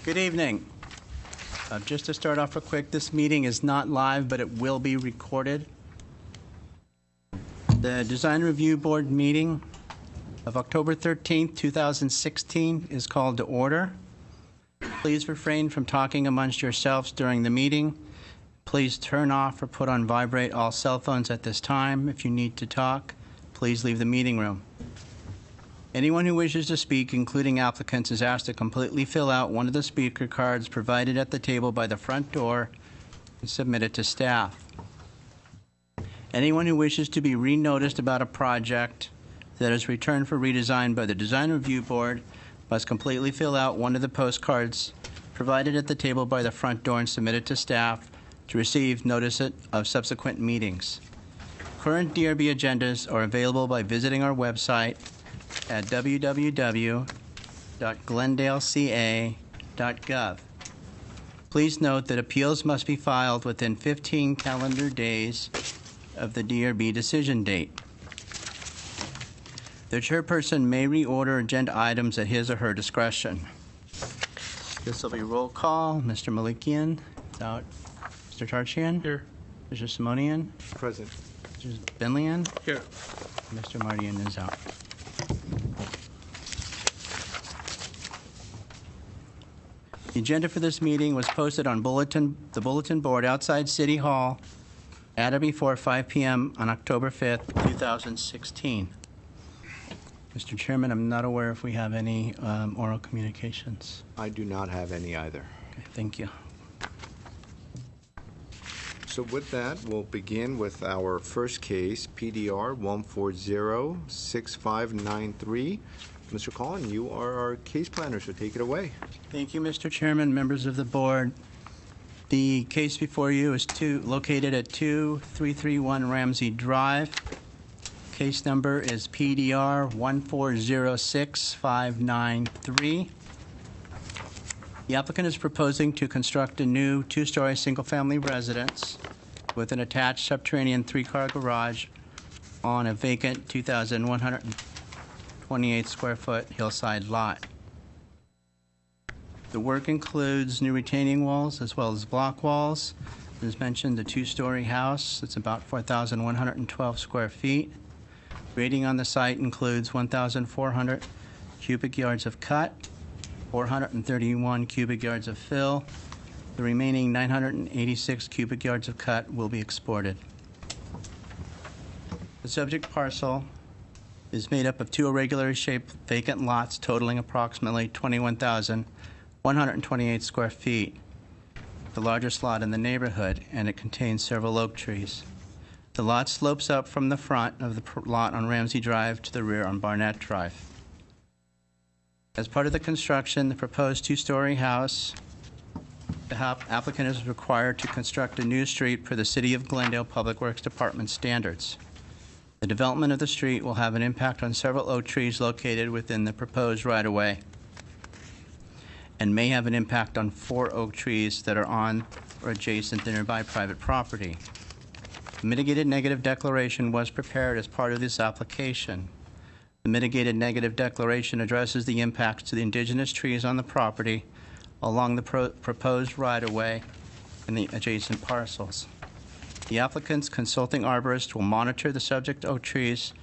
Good evening. Just to start off real quick, this meeting is not live, but it will be recorded. The Design Review Board meeting of October 13th, 2016 is called to order. Please refrain from talking amongst yourselves during the meeting. Please turn off or put on vibrate all cell phones at this time. If you need to talk, please leave the meeting room. Anyone who wishes to speak, including applicants, is asked to completely fill out one of the speaker cards provided at the table by the front door and submit it to staff. Anyone who wishes to be re-noticed about a project that is returned for redesign by the Design Review Board must completely fill out one of the postcards provided at the table by the front door and submit it to staff to receive notice of subsequent meetings. Current DRB agendas are available by visiting our website at www.glendaleca.gov. Please note that appeals must be filed within 15 calendar days of the DRB decision date. The chairperson may reorder agenda items at his or her discretion. This will be roll call. Mr. Malikian is out. Mr. Tarchian? Here. Mr. Simonian? Present. Mr. Benlian? Here. Mr. Mardian is out. The agenda for this meeting was posted on the bulletin board outside City Hall at or before 5 p.m. on October 5th, 2016. Mr. Chairman, I'm not aware if we have any oral communications. I do not have any either. Okay, thank you. So with that, we'll begin with our first case, PDR 1406593. Mr. Collin, you are our case planner, so take it away. Thank you, Mr. Chairman, members of the board. The case before you is located at 2331 Ramsey Drive. Case number is PDR 1406593. The applicant is proposing to construct a new two-story single-family residence with an attached subterranean three-car garage on a vacant 2,128 square foot hillside lot. The work includes new retaining walls as well as block walls. As mentioned, the two-story house, it's about 4,112 square feet. Grading on the site includes 1,400 cubic yards of cut, 431 cubic yards of fill. The remaining 986 cubic yards of cut will be exported. The subject parcel is made up of two irregularly shaped vacant lots totaling approximately 21,128 square feet, the largest lot in the neighborhood, and it contains several oak trees. The lot slopes up from the front of the lot on Ramsey Drive to the rear on Barnett Drive. As part of the construction, the proposed two-story house, the applicant is required to construct a new street per the City of Glendale Public Works Department standards. The development of the street will have an impact on several oak trees located within the proposed right-of-way and may have an impact on 4 oak trees that are on or adjacent to nearby private property. A mitigated negative declaration was prepared as part of this application. The mitigated negative declaration addresses the impacts to the indigenous trees on the property along the proposed right-of-way and the adjacent parcels. The applicant's consulting arborist will monitor the subject oak trees,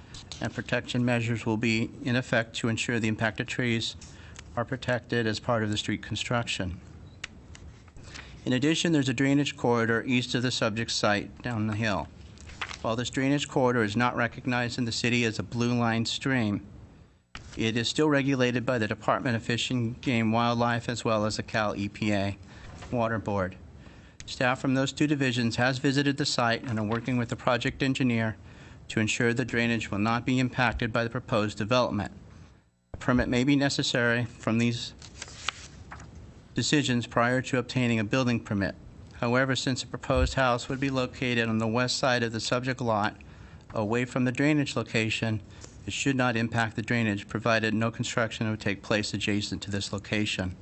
and protection measures will be in effect to ensure the impacted trees are protected as part of the street construction. In addition, there's a drainage corridor east of the subject site down the hill. While this drainage corridor is not recognized in the city as a blue line stream, it is still regulated by the Department of Fish and Game Wildlife as well as the Cal EPA Water Board. Staff from those two divisions has visited the site and are working with the project engineer to ensure the drainage will not be impacted by the proposed development. A permit may be necessary from these decisions prior to obtaining a building permit. However, since the proposed house would be located on the west side of the subject lot, away from the drainage location, it should not impact the drainage, provided no construction would take place adjacent to this location.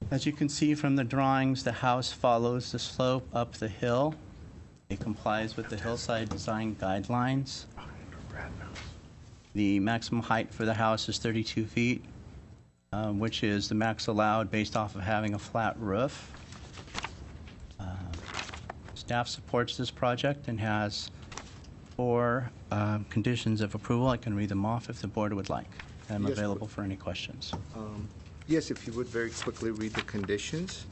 As you can see from the drawings, the house follows the slope up the hill. It complies with the hillside design guidelines. The maximum height for the house is 32 feet. which is the max allowed based off of having a flat roof. Staff supports this project and has 4 conditions of approval. I can read them off if the board would like. I'm Yes, available for any questions. Yes, if you would very quickly read the conditions.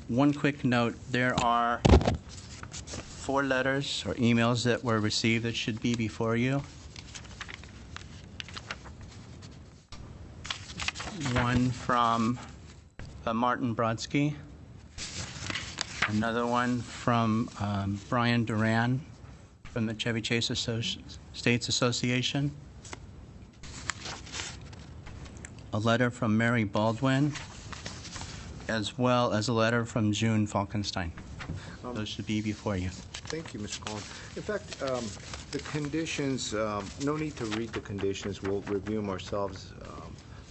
One quick note, there are 4 letters or emails that were received that should be before you. One from Martin Brodsky, another one from Brian Duran from the Chevy Chase States Association, a letter from Mary Baldwin, as well as a letter from June Falkenstein. Those should be before you. Thank you, Mr. Collins. In fact, the conditions, no need to read the conditions. We'll review them ourselves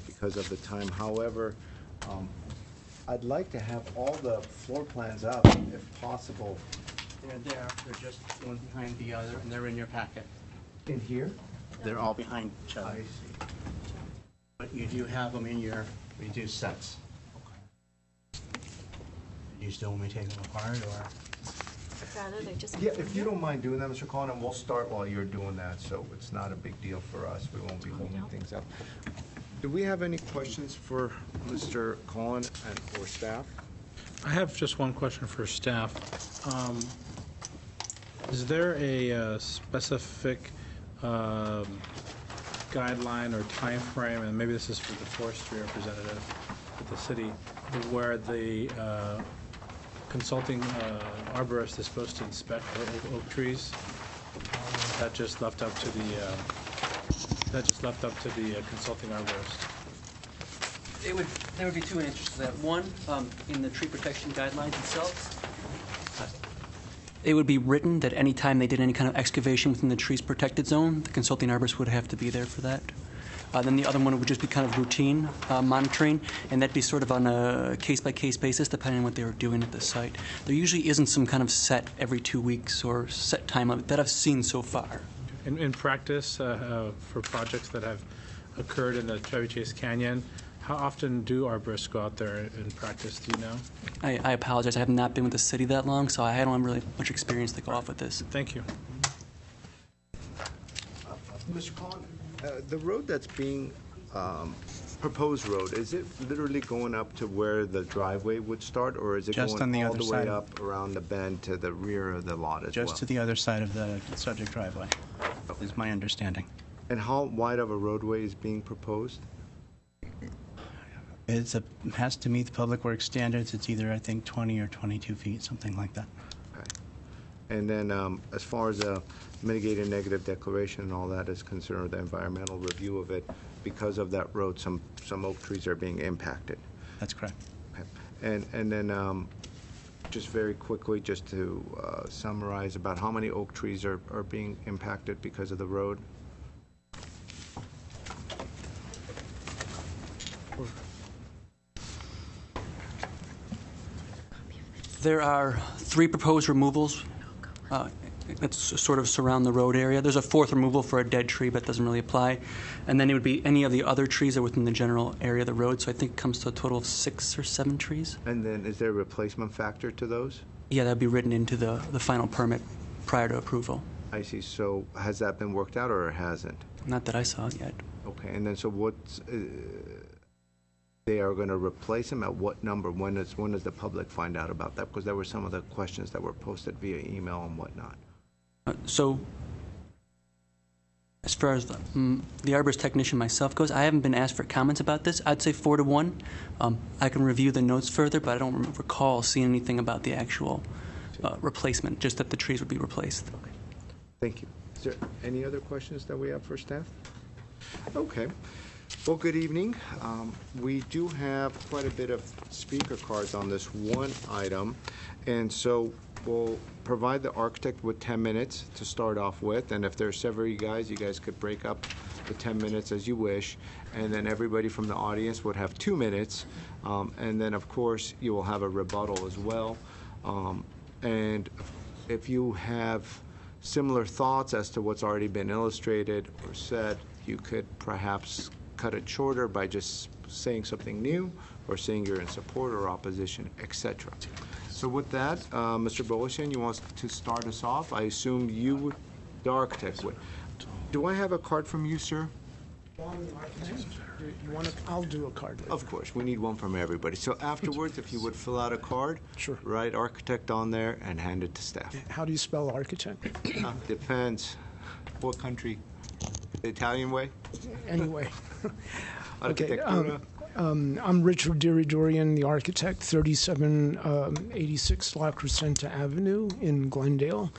because of the time. However, I'd like to have all the floor plans up, if possible. They're there. They're just one behind the other, and they're in your packet. In here? They're all behind each other. I see. But you do have them in your reduced sets. Do you still want me to take them apart, or? Rather, they just. Yeah, if you don't mind doing that, Mr. Collins, and we'll start while you're doing that, so it's not a big deal for us. We won't be holding things up. Do we have any questions for Mr. Collins and or staff? I have just one question for staff. Is there a specific guideline or time frame, and maybe this is for the forestry representative at the city, where the consulting arborist is supposed to inspect the oak trees? That just left up to the consulting arborist. There would be 2 answers to that. One, in the tree protection guidelines themselves, it would be written that any time they did any kind of excavation within the tree's protected zone, the consulting arborist would have to be there for that. Then the other one would just be kind of routine monitoring, and that'd be sort of on a case-by-case basis, depending on what they were doing at the site. There usually isn't some kind of set every 2 weeks or set time limit that I've seen so far. In practice, for projects that have occurred in the Chevy Chase Canyon, how often do arborists go out there in practice? Do you know? I apologize. I have not been with the city that long, so I don't have really much experience to go off with this. Thank you. Mr. Collins, the road that's being proposed road, is it literally going up to where the driveway would start, or is it Just going on the all other the way side. up around the bend to the rear of the lot as well? Just to the other side of the subject driveway, is my understanding. And how wide of a roadway is being proposed? Has to meet the Public Works standards. It's either, I think, 20 or 22 feet, something like that. Okay. And then as far as a mitigated negative declaration and all that is concerned, the environmental review of it, because of that road, some oak trees are being impacted. That's correct. Okay. And then just very quickly, just to summarize, about how many oak trees are being impacted because of the road? There are 3 proposed removals that sort of surround the road area. There's a 4th removal for a dead tree, but it doesn't really apply. And then it would be any of the other trees that are within the general area of the road. So I think it comes to a total of 6 or 7 trees. And then is there a replacement factor to those? Yeah, that'd be written into the final permit prior to approval. I see. So has that been worked out or it hasn't? Not that I saw yet. Okay. And then so what's... they are going to replace them at what number? When does the public find out about that? Because there were some of the questions that were posted via email and whatnot. So as far as the arborist technician myself goes, I haven't been asked for comments about this. I'd say 4 to 1. I can review the notes further, but I don't recall seeing anything about the actual replacement, just that the trees would be replaced. Okay. Thank you. Is there any other questions that we have for staff? Okay. Well, good evening. We do have quite a bit of speaker cards on this one item, and so we'll provide the architect with 10 minutes to start off with, and if there's several you guys could break up the 10 minutes as you wish, and then everybody from the audience would have 2 minutes, and then, of course, you will have a rebuttal as well. And if you have similar thoughts as to what's already been illustrated or said, you could perhaps cut it shorter by just saying something new, or saying you're in support or opposition, etc. So with that, Mr. Bolashian, you want to start us off? I assume you, the architect, would. Do I have a card from you, sir? You want to? I'll do a card. Of course, we need one from everybody. So afterwards, if you would fill out a card, Sure. write architect on there and hand it to staff. How do you spell architect? Depends. What country? The Italian way? Anyway. Okay. Arquitectura? I'm Richard Diridourian, the architect, 3786 La Crescenta Avenue in Glendale.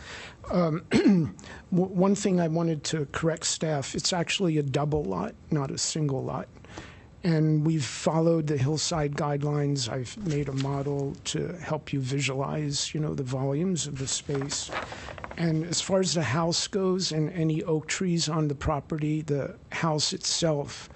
One thing I wanted to correct staff, it's actually a double lot, not a single lot. And we've followed the hillside guidelines. I've made a model to help you visualize, the volumes of the space. And as far as the house goes and any oak trees on the property, the house itself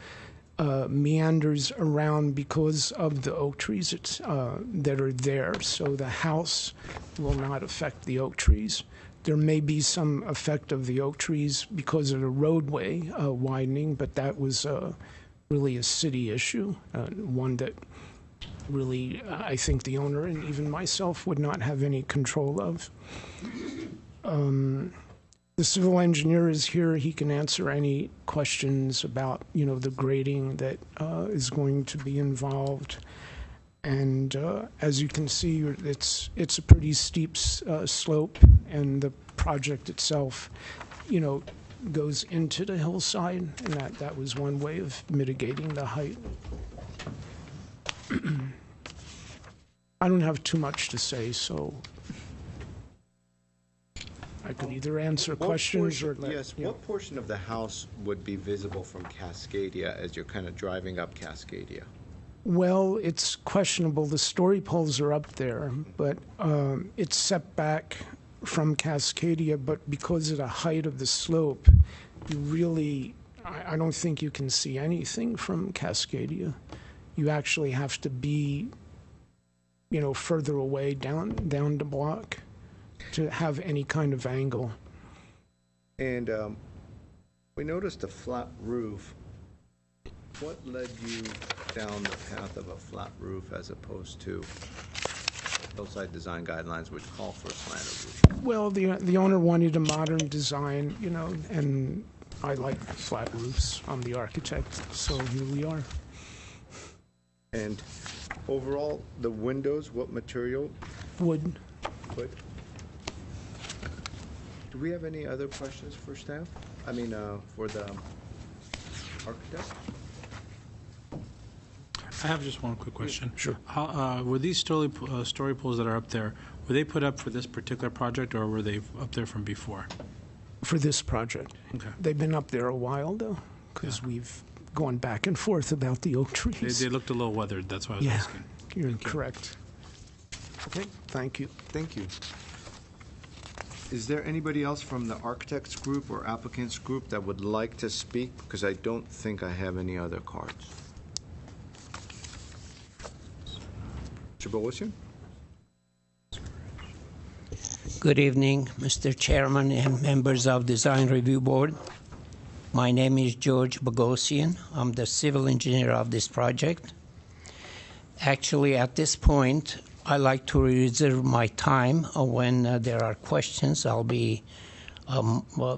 meanders around because of the oak trees that are there. So the house will not affect the oak trees. There may be some effect of the oak trees because of the roadway widening, but that was really a city issue, one that really I think the owner and even myself would not have any control of. The civil engineer is here. He can answer any questions about, the grading that is going to be involved. And as you can see, it's a pretty steep slope, and the project itself, goes into the hillside, and that was one way of mitigating the height. I don't have too much to say, so I could either answer questions or let. Yes, what portion of the house would be visible from Cascadia as you're kind of driving up Cascadia? Well, it's questionable. The story poles are up there, but it's set back from Cascadia, but because of the height of the slope, you really, I don't think you can see anything from Cascadia. You actually have to be, further away down the block to have any kind of angle. And we noticed a flat roof. What led you down the path of a flat roof as opposed to hillside design guidelines which call for a slanted roof? Well, the owner wanted a modern design, and I like flat roofs. I'm the architect, so here we are. And overall, the windows, what material? Wood. Wood. Do we have any other questions for staff? I mean, for the architect? I have just one quick question. Sure. How, were these story poles that are up there, were they put up for this particular project, or were they up there from before? For this project. Okay. They've been up there a while, though, because we've gone back and forth about the oak trees. They looked a little weathered, that's why I was Yeah, asking. you're correct. Okay, thank you. Thank you. Is there anybody else from the architects group or applicants group that would like to speak? Because I don't think I have any other cards. Mr. Bolashian? Good evening, Mr. Chairman and members of Design Review Board. My name is George Bogosian. I'm the civil engineer of this project. Actually, at this point, I like to reserve my time when there are questions. I'll be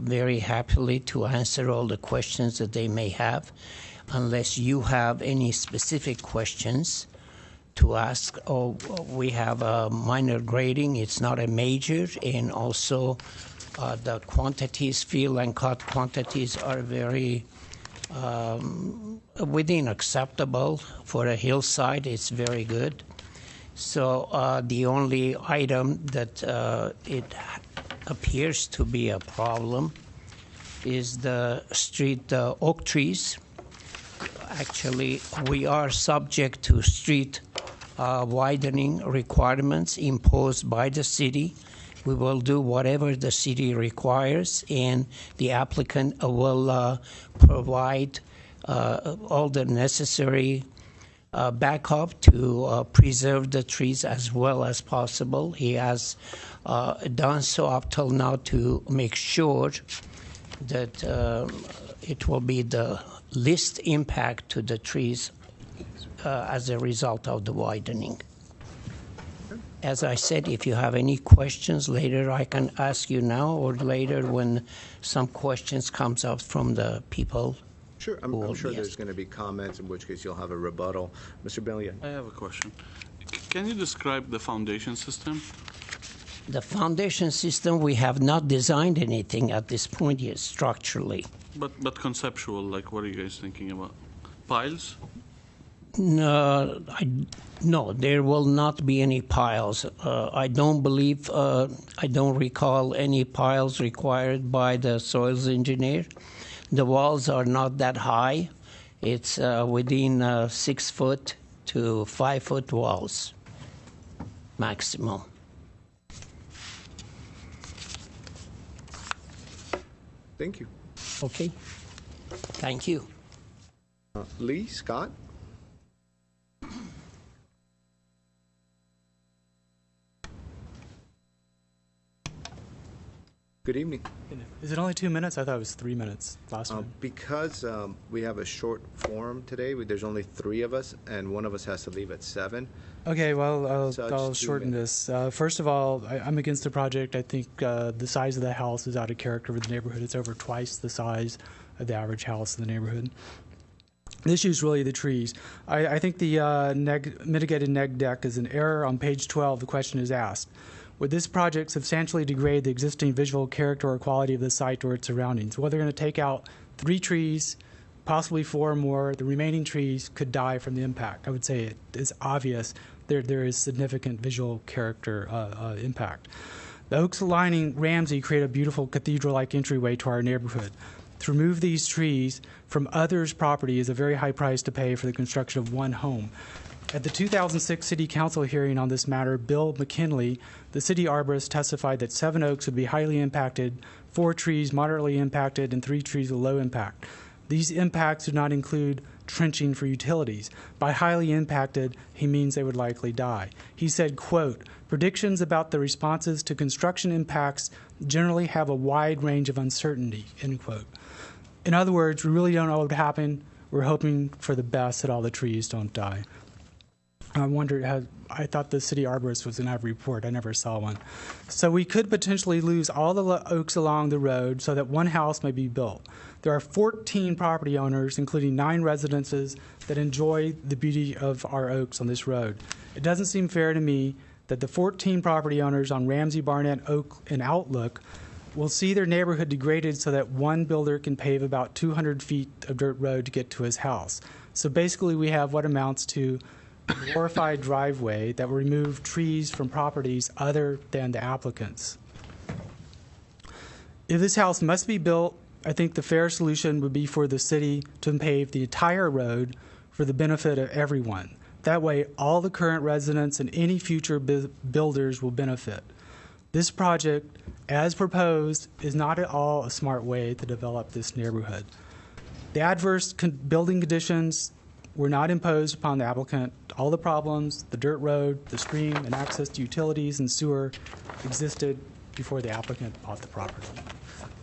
very happily to answer all the questions that they may have, unless you have any specific questions to ask. Oh, we have a minor grading. It's not a major, and also the quantities, fill and cut quantities are very within acceptable. For a hillside, it's very good. So the only item that it appears to be a problem is the street oak trees. Actually, we are subject to street widening requirements imposed by the city. We will do whatever the city requires, and the applicant will provide all the necessary backup to preserve the trees as well as possible. He has done so up till now to make sure that it will be the least impact to the trees as a result of the widening. As I said, if you have any questions later, I can ask you now or later when some questions comes up from the people. Sure, I'm Cool, sure yes. there's going to be comments, in which case you'll have a rebuttal. Mr. Bellion? I have a question. Can you describe the foundation system? The foundation system, we have not designed anything at this point yet structurally. But conceptual, like what are you guys thinking about? Piles? No, no, there will not be any piles. I don't believe, I don't recall any piles required by the soils engineer. The walls are not that high. It's within 6 foot to 5 foot walls, maximum. Thank you. Okay. Thank you. Lee, Scott? Good evening. Is it only 2 minutes? I thought it was 3 minutes last time. Because we have a short forum today, there's only 3 of us, and one of us has to leave at 7. Okay, well, So I'll just 2 shorten minutes. this. First of all, I'm against the project. I think the size of the house is out of character with the neighborhood. It's over twice the size of the average house in the neighborhood. The issue is really the trees. I think the mitigated neg deck is an error. On page 12, the question is asked. Would this project substantially degrade the existing visual character or quality of the site or its surroundings? Well, they're going to take out 3 trees, possibly 4 more. The remaining trees could die from the impact. I would say it is obvious there is significant visual character impact. The oaks lining Ramsey create a beautiful cathedral-like entryway to our neighborhood. To remove these trees from others' property is a very high price to pay for the construction of one home. At the 2006 City Council hearing on this matter, Bill McKinley, the city arborist, testified that 7 oaks would be highly impacted, 4 trees moderately impacted, and 3 trees with low impact. These impacts do not include trenching for utilities. By highly impacted, he means they would likely die. He said, quote, predictions about the responses to construction impacts generally have a wide range of uncertainty, end quote. In other words, we really don't know what would happen. We're hoping for the best that all the trees don't die. I wondered I thought the city arborist was going to have a report. I never saw one. So we could potentially lose all the oaks along the road so that one house may be built. There are 14 property owners, including 9 residences, that enjoy the beauty of our oaks on this road. It doesn't seem fair to me that the 14 property owners on Ramsey, Barnett, Oak, and Outlook will see their neighborhood degraded so that one builder can pave about 200 feet of dirt road to get to his house. So basically we have what amounts to a glorified driveway that will remove trees from properties other than the applicants. If this house must be built, I think the fair solution would be for the city to pave the entire road for the benefit of everyone. That way, all the current residents and any future builders will benefit. This project, as proposed, is not at all a smart way to develop this neighborhood. The adverse building conditions were not imposed upon the applicant. All the problems, the dirt road, the stream, and access to utilities and sewer existed before the applicant bought the property.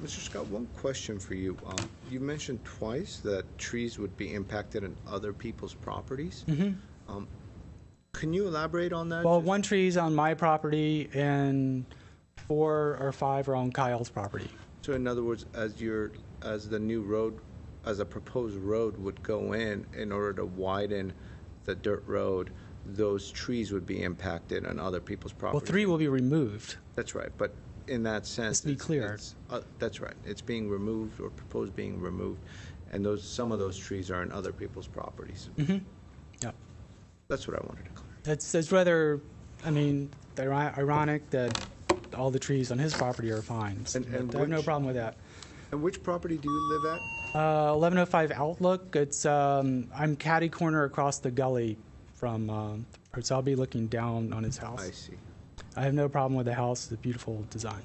Mr. Scott, one question for you. You mentioned twice that trees would be impacted on other people's properties. Mm-hmm. Can you elaborate on that? Well, 1 tree is on my property, and 4 or 5 are on Kyle's property. So in other words, as the new road, as a proposed road would go in order to widen the dirt road, those trees would be impacted on other people's property. Well, 3 will be removed. That's right, but in that sense, Let's be clear. That's right. It's being removed or proposed being removed, and some of those trees are in other people's properties. Mm-hmm. Yeah. That's what I wanted to clear. It's rather, I mean, ironic that all the trees on his property are fine. And I have no problem with that. And which property do you live at? 1105 Outlook. It's I'm catty corner across the gully from, so I'll be looking down on his house. I see. I have no problem with the house. It's a beautiful design.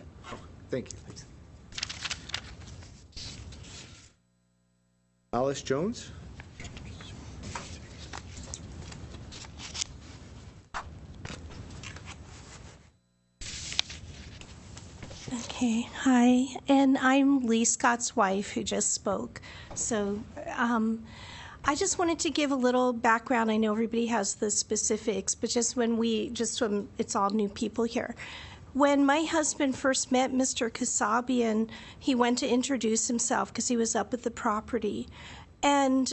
Thank you. Alice Jones? Okay, hi, and I'm Lee Scott's wife who just spoke. So I just wanted to give a little background. I know everybody has the specifics, but just when it's all new people here. When my husband first met Mr. Kasabian, he went to introduce himself because he was up at the property. And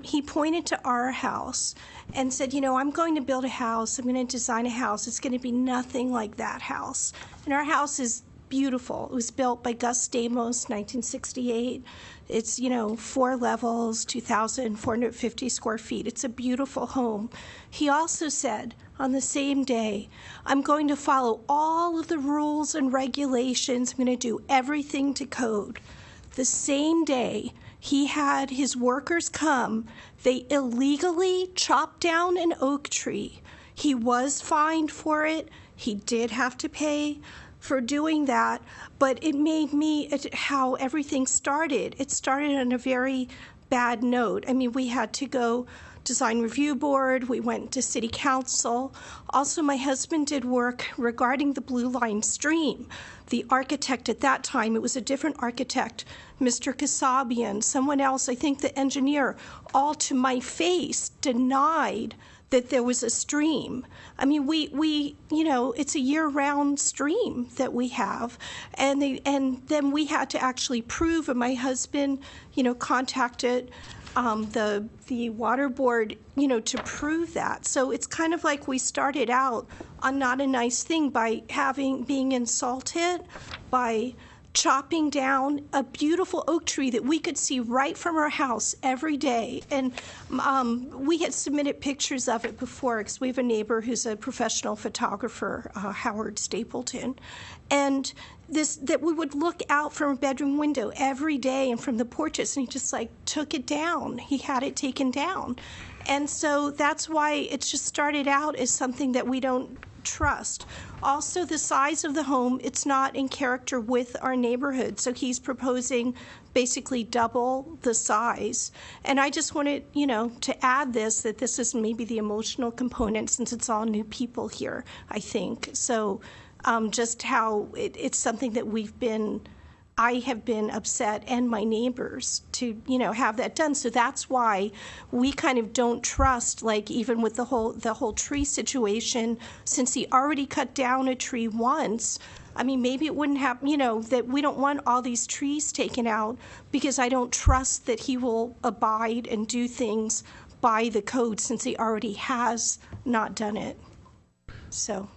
he pointed to our house and said, I'm going to build a house. I'm going to design a house. It's going to be nothing like that house. And our house is beautiful. It was built by Gus Stamos, 1968. It's, 4 levels, 2,450 square feet. It's a beautiful home. He also said on the same day, I'm going to follow all of the rules and regulations. I'm going to do everything to code. The same day, he had his workers come. They illegally chopped down an oak tree. He was fined for it. He did have to pay for doing that, but it made me how everything started. It started on a very bad note. I mean, we had to go design review board. We went to city council. Also, my husband did work regarding the Blue Line stream. The architect at that time, it was a different architect, Mr. Kasabian, someone else, I think the engineer, all to my face denied that there was a stream. I mean, we it's a year-round stream that we have, and then we had to actually prove, and my husband, contacted the water board, to prove that. So it's kind of like we started out on not a nice thing by being insulted, by chopping down a beautiful oak tree that we could see right from our house every day. And we had submitted pictures of it before because we have a neighbor who's a professional photographer, Howard Stapleton. And that we would look out from a bedroom window every day and from the porches, and he just took it down. He had it taken down. And so that's why it's just started out as something that we don't trust. Also, the size of the home, it's not in character with our neighborhood. So he's proposing basically double the size. And I just wanted, to add that this is maybe the emotional component since it's all new people here, I think. So just how it's something that I have been upset, and my neighbors, to have that done. So that's why we kind of don't trust, even with the whole tree situation, since he already cut down a tree once. I mean, maybe it wouldn't have, that we don't want all these trees taken out because I don't trust that he will abide and do things by the code since he already has not done it. So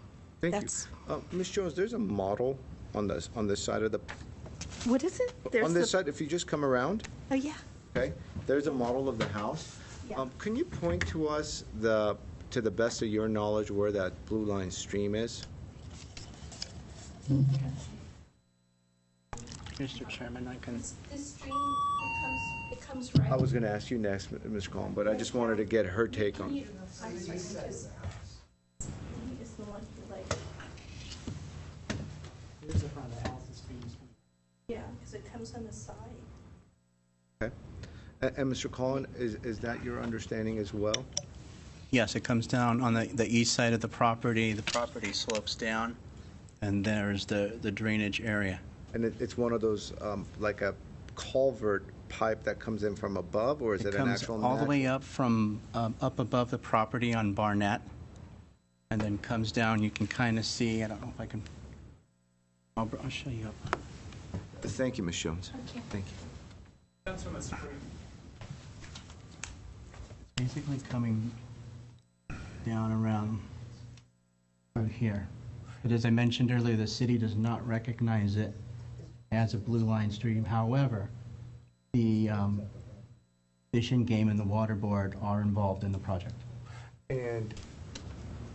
Thank you. Ms. Jones, there's a model on this side of the. What is it? On this side, if you just come around. Oh, yeah. Okay. There's a model of the house. Yeah. Can you point to us to the best of your knowledge where that Blue Line stream is? Mr. Chairman, I can. This stream, it comes right. I was going to ask you next, Ms. Collin, but I just wanted to get her take on it. I'm sorry, because he is the one who Here's the front of the house, the stream's. yeah, because it comes on the side. Okay. And Mr. Collin, is that your understanding as well? Yes, it comes down on the east side of the property. The property slopes down, and there's the drainage area. And it's one of those, like a culvert pipe that comes in from above, or is it an actual? It comes all the way up from up above the property on Barnett, and then comes down. You can kind of see. I don't know if I can. I'll show you up. Thank you, Ms. Jones. Okay. Thank you. That's from the stream. It's basically coming down around right here. But as I mentioned earlier, the city does not recognize it as a Blue Line stream. However, the Fish and Game and the Water Board are involved in the project, And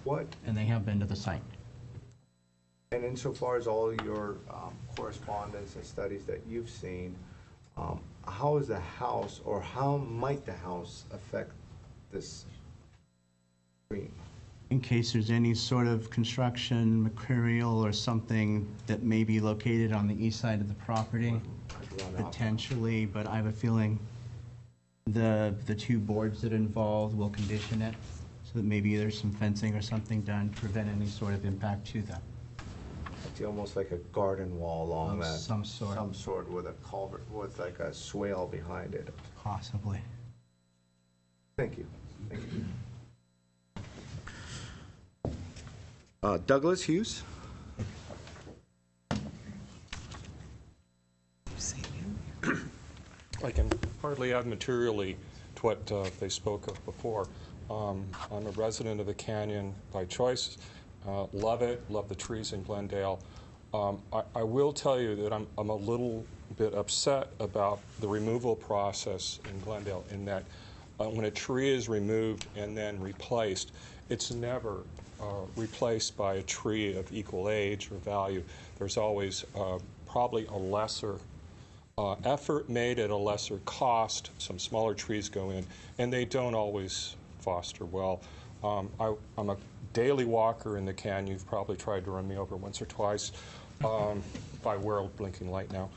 what? and they have been to the site. And insofar as all your correspondence and studies that you've seen, how is the house, or how might the house affect this stream? In case there's any sort of construction material or something that may be located on the east side of the property, potentially, but I have a feeling the two boards that are involved will condition it so that maybe there's some fencing or something done to prevent any sort of impact to them. It's almost like a garden wall along Of that. some sort. Some sort with a culvert, with like a swale behind it. Possibly. Thank you. Thank you. Douglas Hughes? I can hardly add materially to what they spoke of before. I'm a resident of the canyon by choice. Love it, love the trees in Glendale. I will tell you that I'm a little bit upset about the removal process in Glendale, in that when a tree is removed and then replaced, it's never replaced by a tree of equal age or value. There's always probably a lesser effort made at a lesser cost. Some smaller trees go in, and they don't always foster well. I'm a daily walker in the canyon. You've probably tried to run me over once or twice. If I wear a blinking light now.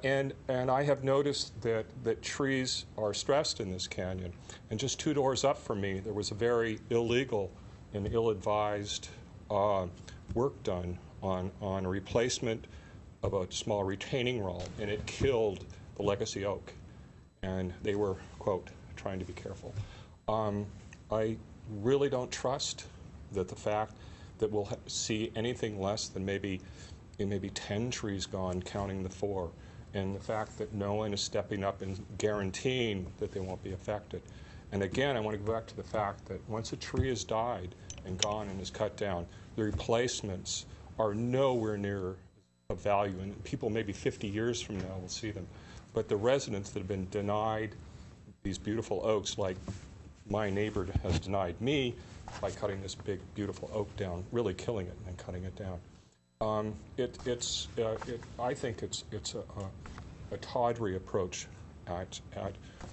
And I have noticed that trees are stressed in this canyon. And just 2 doors up from me, there was a very illegal and ill-advised work done on a replacement of a small retaining wall, and it killed the legacy oak. And they were, quote, trying to be careful. I really don't trust that the fact that we'll see anything less than maybe 10 trees gone, counting the 4, and the fact that no one is stepping up and guaranteeing that they won't be affected. And again, I want to go back to the fact that once a tree has died and gone and is cut down, the replacements are nowhere near of value, and people maybe 50 years from now will see them. But the residents that have been denied these beautiful oaks, like my neighbor has denied me by cutting this big, beautiful oak down, really killing it and cutting it down. I think it's a tawdry approach at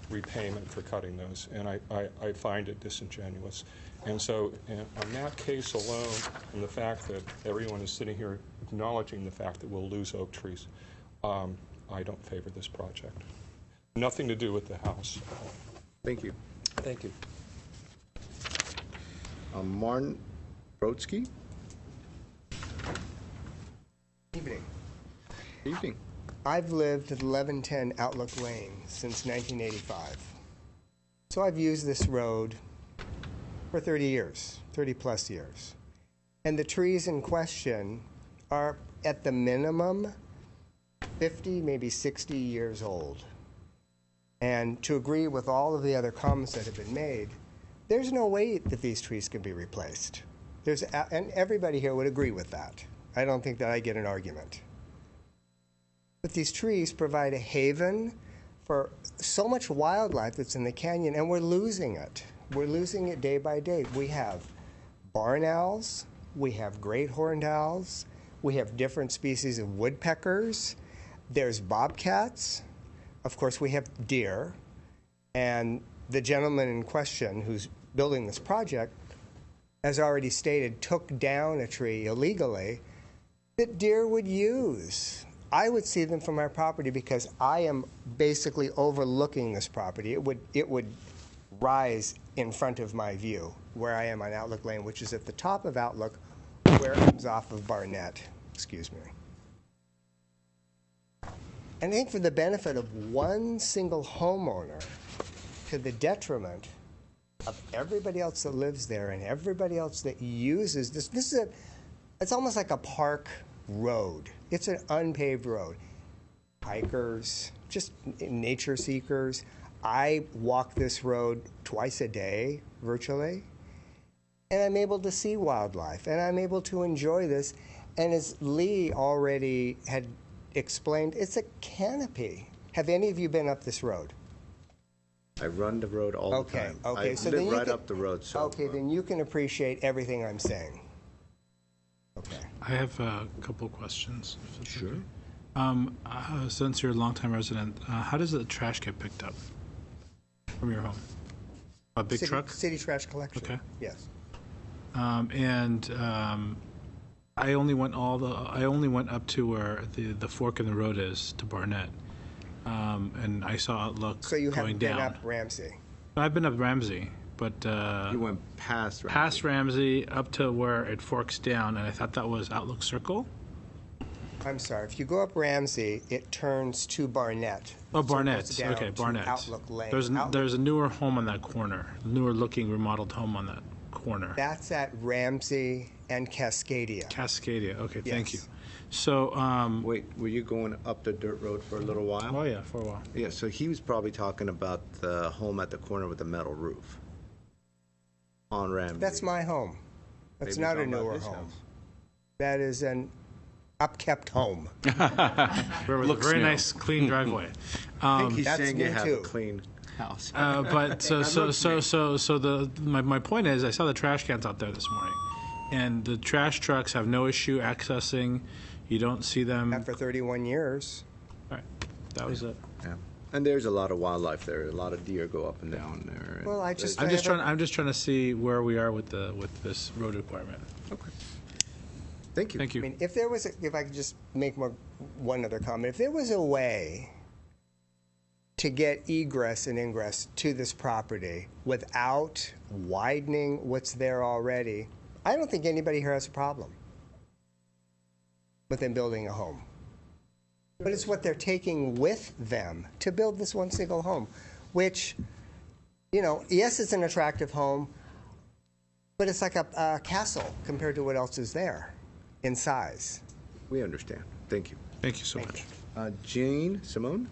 repayment for cutting those, and I find it disingenuous. And so on that case alone, and the fact that everyone is sitting here acknowledging the fact that we'll lose oak trees, I don't favor this project. Nothing to do with the house. Thank you. Thank you. Martin Brodsky? Evening. Evening. I've lived at 1110 Outlook Lane since 1985. So I've used this road for 30 years, 30 plus years. And the trees in question are at the minimum 50, maybe 60 years old. And to agree with all of the other comments that have been made, there's no way that these trees can be replaced. And everybody here would agree with that. I don't think that I get an argument. But these trees provide a haven for so much wildlife that's in the canyon, and we're losing it. We're losing it day by day. We have barn owls, we have great horned owls, we have different species of woodpeckers, there's bobcats, of course we have deer, and the gentleman in question who's building this project, as already stated, took down a tree illegally that deer would use. I would see them from my property because I am basically overlooking this property. It would rise in front of my view where I am on Outlook Lane, which is at the top of Outlook, where it comes off of Barnett. Excuse me. And I think for the benefit of one single homeowner, to the detriment of everybody else that lives there and everybody else that uses this it's almost like a park road. It's an unpaved road. Hikers, just nature seekers. I walk this road twice a day, virtually, and I'm able to see wildlife, and I'm able to enjoy this. And as Lee already had explained, it's a canopy. Have any of you been up this road? I run the road all the time. Okay, I so live then you right can, up the road. So okay, then you can appreciate everything I'm saying. Okay. I have a couple of questions. If it's Sure. okay. Since you're a longtime resident, how does the trash get picked up from your home? A big truck? City trash collection. Okay. Yes. I only went up to where the fork in the road is to Barnett, and I saw Outlook So you going haven't been down. up Ramsey. I've been up Ramsey, but you went past past Ramsey up to where it forks down, and I thought that was Outlook Circle. I'm sorry. If you go up Ramsey, it turns to Barnett. Oh, So it Barnett. goes down Okay, to Barnett. Outlook Lane. There's a newer home on that corner, newer looking remodeled home on that corner. That's at Ramsey and Cascadia. Cascadia. Okay, thank you. Yes. So, Wait, were you going up the dirt road for a little while? oh yeah, for a while. Yeah, so he was probably talking about the home at the corner with the metal roof on Ramsey. That's my home. That's Maybe not a talking about newer his home. house. That is an upkept home. With a Looks very new. nice, clean driveway. I think he's That's saying you new, have too. a clean house. But my point is, I saw the trash cans out there this morning, and the trash trucks have no issue accessing. You don't see them. After 31 years. All right, that was it. Yeah. And there's a lot of wildlife there. A lot of deer go up and down there. and Well, I just- I'm just have a- trying. I'm just trying to see where we are with this road requirement. Okay. Thank you. Thank you. I mean, if there was, if I could just make one other comment, if there was a way to get egress and ingress to this property without widening what's there already, I don't think anybody here has a problem with them building a home. But it's what they're taking with them to build this one single home, which, you know, yes, it's an attractive home, but it's like a castle compared to what else is there in size. We understand. Thank you. Thank you so much. Jane Simone?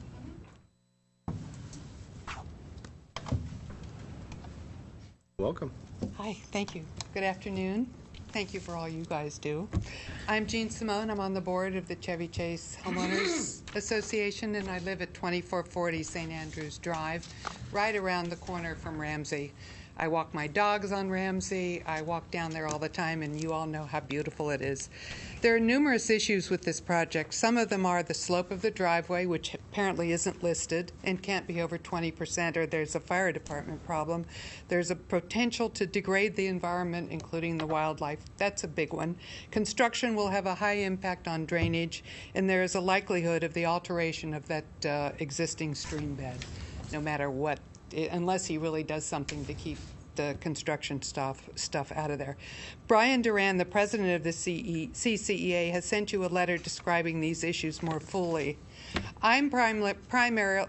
Welcome. Hi, thank you. Good afternoon. Thank you for all you guys do. I'm Jean Simone. I'm on the board of the Chevy Chase Homeowners Association, and I live at 2440 St. Andrews Drive, right around the corner from Ramsey. I walk my dogs on Ramsey. I walk down there all the time, and you all know how beautiful it is. There are numerous issues with this project. Some of them are the slope of the driveway, which apparently isn't listed and can't be over 20%, or there's a fire department problem. There's a potential to degrade the environment, including the wildlife. That's a big one. Construction will have a high impact on drainage, and there is a likelihood of the alteration of that existing stream bed, no matter what, unless he really does something to keep the construction stuff out of there. Brian Duran, the president of the CCEA, has sent you a letter describing these issues more fully. I'm primarily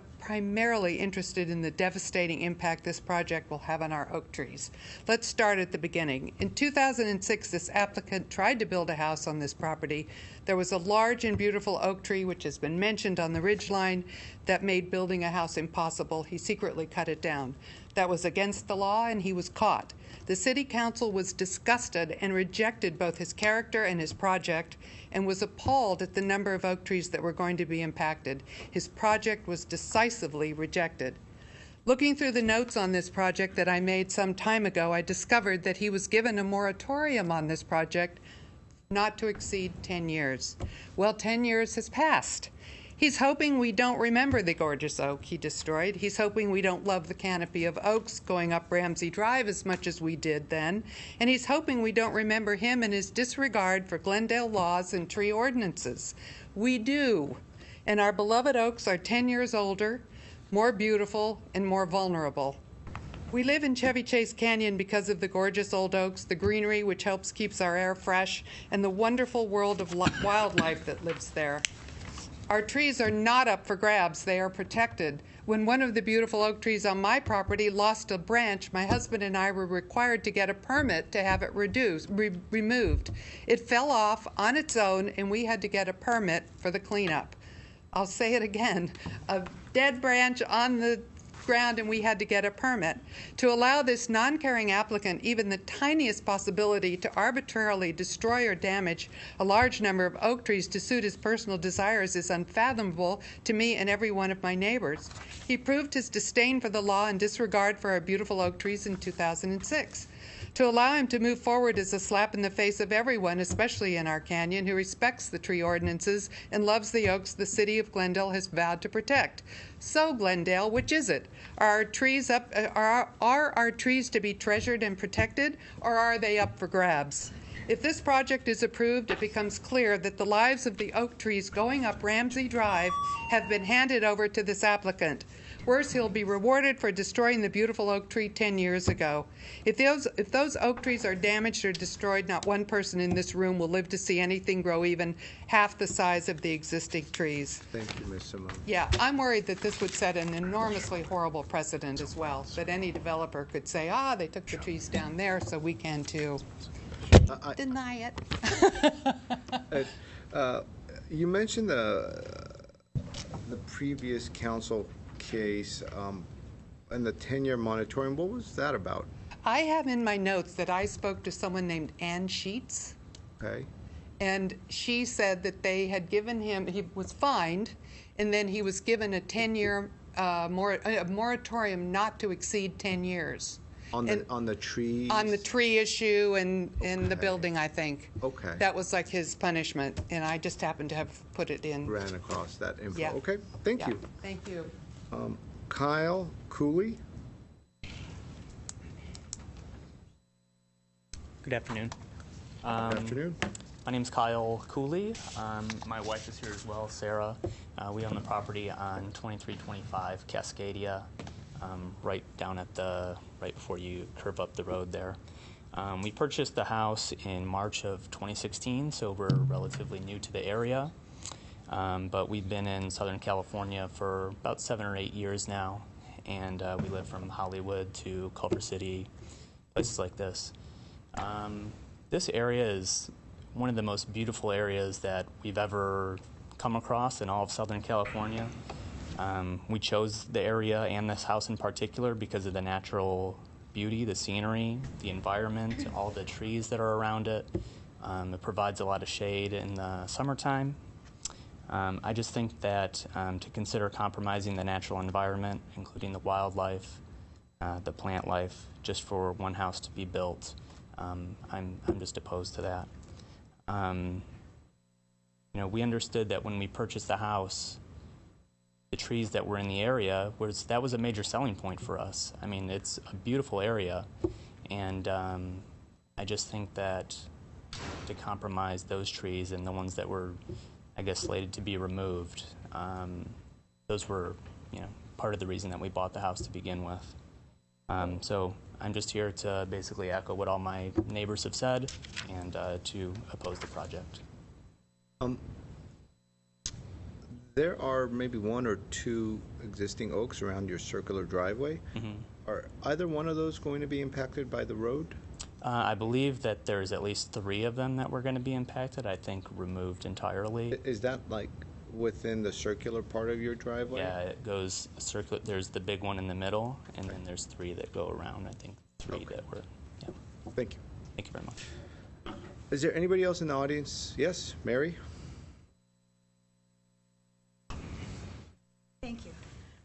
interested in the devastating impact this project will have on our oak trees. Let's start at the beginning. In 2006, this applicant tried to build a house on this property. There was a large and beautiful oak tree, which has been mentioned on the ridgeline, that made building a house impossible. He secretly cut it down. That was against the law, and he was caught. The city council was disgusted and rejected both his character and his project, and was appalled at the number of oak trees that were going to be impacted. His project was decisively rejected. Looking through the notes on this project that I made some time ago, I discovered that he was given a moratorium on this project not to exceed 10 years. Well, 10 years has passed. He's hoping we don't remember the gorgeous oak he destroyed. He's hoping we don't love the canopy of oaks going up Ramsey Drive as much as we did then. And he's hoping we don't remember him and his disregard for Glendale laws and tree ordinances. We do. And our beloved oaks are 10 years older, more beautiful, and more vulnerable. We live in Chevy Chase Canyon because of the gorgeous old oaks, the greenery which helps keeps our air fresh, and the wonderful world of wildlife that lives there. Our trees are not up for grabs. They are protected. When one of the beautiful oak trees on my property lost a branch, my husband and I were required to get a permit to have it removed. It fell off on its own, and we had to get a permit for the cleanup. I'll say it again. A dead branch on the ground, and we had to get a permit. To allow this non-caring applicant even the tiniest possibility to arbitrarily destroy or damage a large number of oak trees to suit his personal desires is unfathomable to me and every one of my neighbors. He proved his disdain for the law and disregard for our beautiful oak trees in 2006. To allow him to move forward is a slap in the face of everyone, especially in our canyon, who respects the tree ordinances and loves the oaks the city of Glendale has vowed to protect. So, Glendale, which is it? Are our trees to be treasured and protected, or are they up for grabs? If this project is approved, it becomes clear that the lives of the oak trees going up Ramsey Drive have been handed over to this applicant. Worse, he'll be rewarded for destroying the beautiful oak tree 10 years ago. If those oak trees are damaged or destroyed, not one person in this room will live to see anything grow even half the size of the existing trees. Thank you, Ms. Simone. Yeah, I'm worried that this would set an enormously horrible precedent as well, that any developer could say, they took the trees down there, so we can too. Deny it. You mentioned the previous council case and the 10-year moratorium. What was that about? I have in my notes that I spoke to someone named Ann Sheets. Okay. And she said that they had given him, he was fined, and then he was given a 10-year moratorium not to exceed 10 years. On the trees? On the tree issue and in the building, I think. Okay. That was like his punishment, and I just happened to have put it in. Ran across that info. Yeah. Okay, thank you. Thank you. Kyle Cooley? Good afternoon. Good afternoon. My name's Kyle Cooley. My wife is here as well, Sarah. We own the property on 2325 Cascadia, right down at right before you curve up the road there. We purchased the house in March of 2016, so we're relatively new to the area. But we've been in Southern California for about 7 or 8 years now, and we live from Hollywood to Culver City, places like this. This area is one of the most beautiful areas that we've ever come across in all of Southern California. We chose the area and this house in particular because of the natural beauty, the scenery, the environment, all the trees that are around it. It provides a lot of shade in the summertime. I just think that to consider compromising the natural environment, including the wildlife, the plant life, just for one house to be built, I'm just opposed to that. We understood that when we purchased the house, the trees that were in the area that was a major selling point for us. I mean, it's a beautiful area, and I just think that to compromise those trees and the ones that were, I guess, slated to be removed, those were, part of the reason that we bought the house to begin with. So I'm just here to basically echo what all my neighbors have said and to oppose the project. There are maybe 1 or 2 existing oaks around your circular driveway. Mm-hmm. Are either one of those going to be impacted by the road? I believe that there's at least 3 of them that were going to be impacted, I think removed entirely. Is that like within the circular part of your driveway? Yeah, it goes circular. There's the big one in the middle, and then there's 3 that go around. I think 3 that were, yeah. Thank you. Thank you very much. Is there anybody else in the audience? Yes, Mary? Thank you.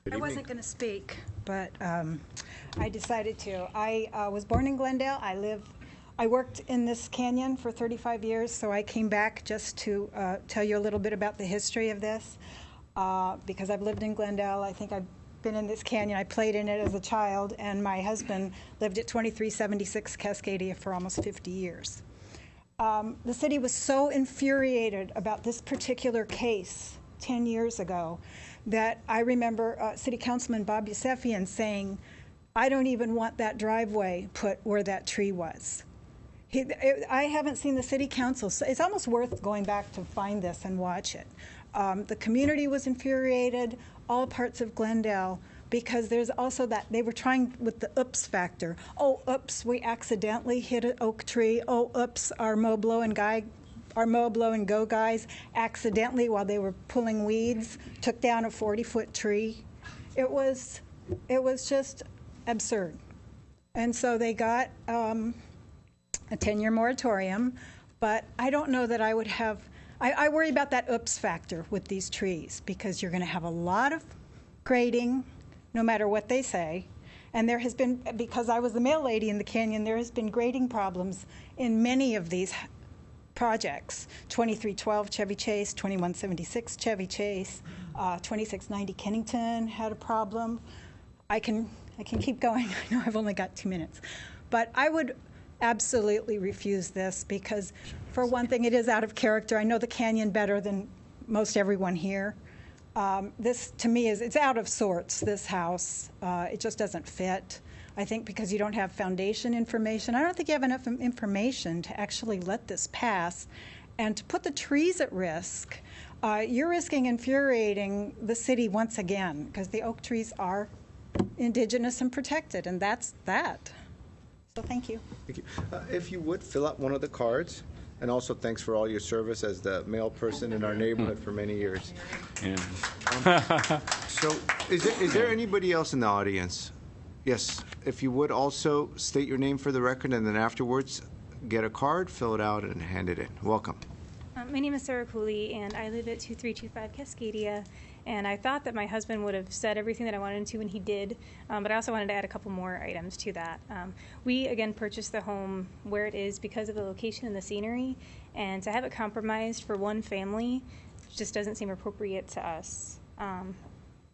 Good I evening. wasn't going to speak, but I decided to. I was born in Glendale. I worked in this canyon for 35 years, so I came back just to tell you a little bit about the history of this, because I've lived in Glendale. I think I've been in this canyon. I played in it as a child, and my husband lived at 2376 Cascadia for almost 50 years. The city was so infuriated about this particular case 10 years ago that I remember City Councilman Bob Yusefian saying, I don't even want that driveway put where that tree was. I haven't seen the city council, so it's almost worth going back to find this and watch it. The community was infuriated, all parts of Glendale, because there's also that, they were trying with the oops factor. Oh, oops, we accidentally hit an oak tree. Oh, oops, our mow, blow, and go guys accidentally, while they were pulling weeds, took down a 40-foot tree. It was just absurd. And so they got a 10-year moratorium, but I don't know that I would have, I worry about that oops factor with these trees, because you're going to have a lot of grading, no matter what they say. And there has been, because I was the mail lady in the canyon, there has been grading problems in many of these projects. 2312 Chevy Chase, 2176 Chevy Chase, 2690 Kennington had a problem. I can keep going. I know I've only got 2 minutes. But I would absolutely refuse this because, for one thing, it is out of character. I know the canyon better than most everyone here. This, to me, it's out of sorts, this house. It just doesn't fit. I think because you don't have foundation information. I don't think you have enough information to actually let this pass. And to put the trees at risk, you're risking infuriating the city once again, because the oak trees are indigenous and protected, and that's that. So thank you. Thank you. If you would, fill out one of the cards. And also, thanks for all your service as the male person in our neighborhood for many years. So, is there anybody else in the audience? Yes, if you would also state your name for the record, and then afterwards, get a card, fill it out, and hand it in. Welcome. My name is Sarah Cooley, and I live at 2325 Cascadia. And I thought that my husband would have said everything that I wanted him to, and he did. But I also wanted to add a couple more items to that. We, again, purchased the home where it is because of the location and the scenery. And to have it compromised for one family just doesn't seem appropriate to us.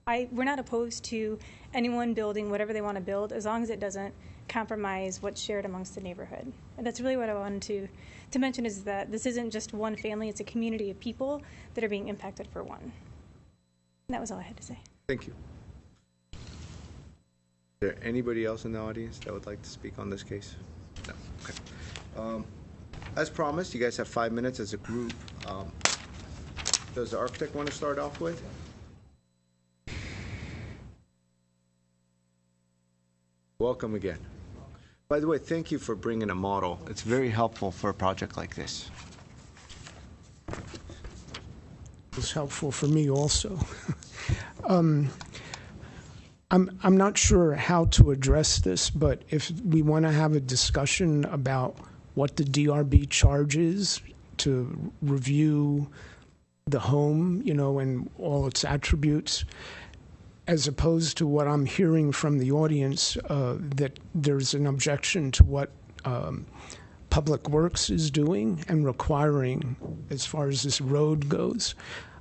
We're not opposed to anyone building whatever they want to build, as long as it doesn't compromise what's shared amongst the neighborhood. And that's really what I wanted to mention, is that this isn't just one family, it's a community of people that are being impacted for one. And that was all I had to say. Thank you. Is there anybody else in the audience that would like to speak on this case? No. Okay. As promised, you guys have 5 minutes as a group. Does the architect want to start off with? Welcome again. By the way, thank you for bringing a model. It's very helpful for a project like this. It was helpful for me also. I'm not sure how to address this, but if we want to have a discussion about what the DRB charges to review the home, and all its attributes, as opposed to what I'm hearing from the audience, that there's an objection to what Public Works is doing and requiring as far as this road goes.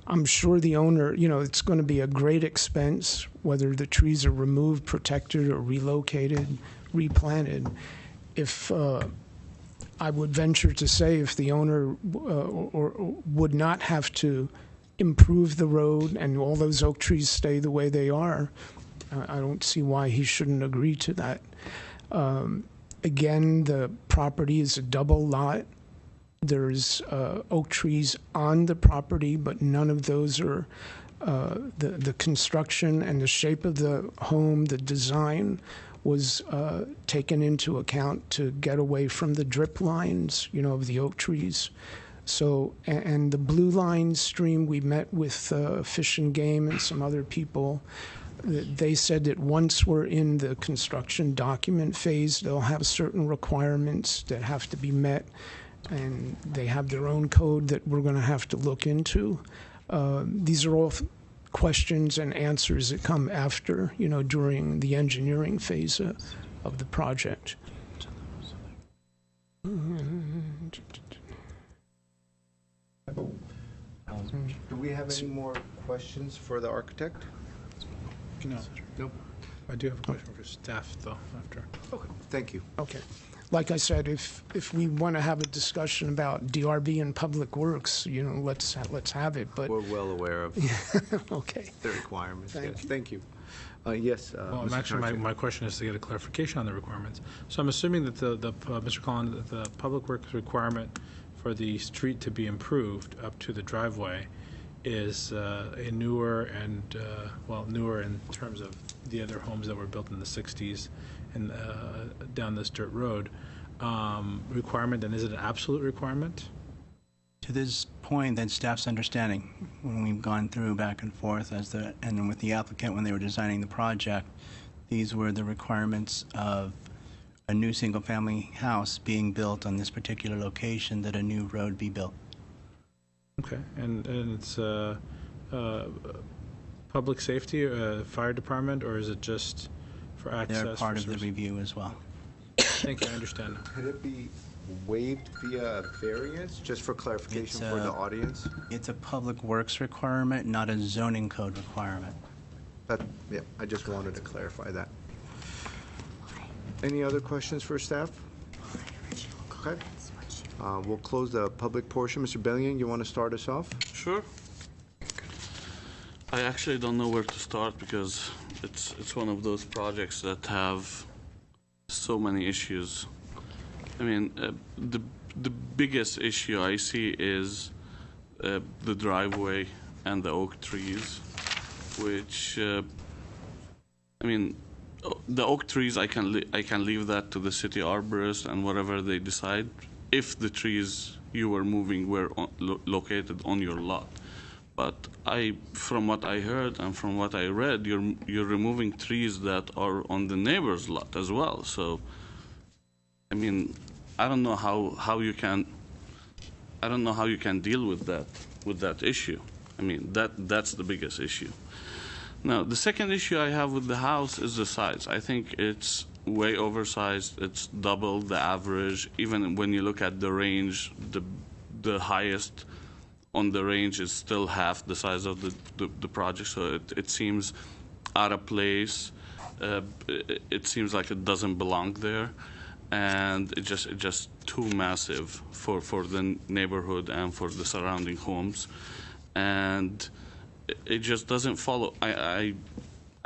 I'm sure the owner, it's going to be a great expense, whether the trees are removed, protected, or relocated, replanted. If I would venture to say if the owner would not have to improve the road and all those oak trees stay the way they are, I don't see why he shouldn't agree to that. Again, the property is a double lot. There's oak trees on the property, but none of those are the construction and the shape of the home, the design was taken into account to get away from the drip lines, of the oak trees. So, and the Blue Line stream, we met with Fish and Game and some other people. They said that once we're in the construction document phase, they'll have certain requirements that have to be met, and they have their own code that we're going to have to look into. These are all questions and answers that come after, during the engineering phase of the project. Do we have any more questions for the architect? No. Nope. I do have a question for staff, though, after. Okay, thank you. Okay. Like I said, if we want to have a discussion about DRB and Public Works, let's have it. But we're well aware of okay. the requirements. Thank you. Yes. Well, actually, my question is to get a clarification on the requirements. So I'm assuming that Mr. Collins, that the Public Works requirement for the street to be improved up to the driveway is a newer and newer in terms of the other homes that were built in the 60s and down this dirt road requirement. And is it an absolute requirement? To this point, that's staff's understanding. When we've gone through back and forth and with the applicant when they were designing the project, these were the requirements of a new single-family house being built on this particular location, that a new road be built. Okay, and it's public safety, fire department, or is it just for access? They're part of the review as well. Thank you, I understand. Could it be waived via variance, just for clarification for the audience? It's a Public Works requirement, not a zoning code requirement. Yeah, I just wanted to clarify that. Any other questions for staff? Okay. We'll close the public portion. Mr. Bellion, you want to start us off? Sure. I actually don't know where to start because it's one of those projects that have so many issues. I mean, the biggest issue I see is the driveway and the oak trees, which I mean, the oak trees I can leave that to the city arborist and whatever they decide. If the trees you were moving were located on your lot. But from what I heard and from what I read, you're removing trees that are on the neighbor's lot as well. So, I mean, I don't know how you can deal with that issue. I mean, that's the biggest issue. Now, the second issue I have with the house is the size. I think it's way oversized. It's double the average. Even when you look at the range, the highest on the range is still half the size of the project. So it seems out of place. It seems like it doesn't belong there, and it just too massive for the neighborhood and for the surrounding homes, and it just doesn't follow. I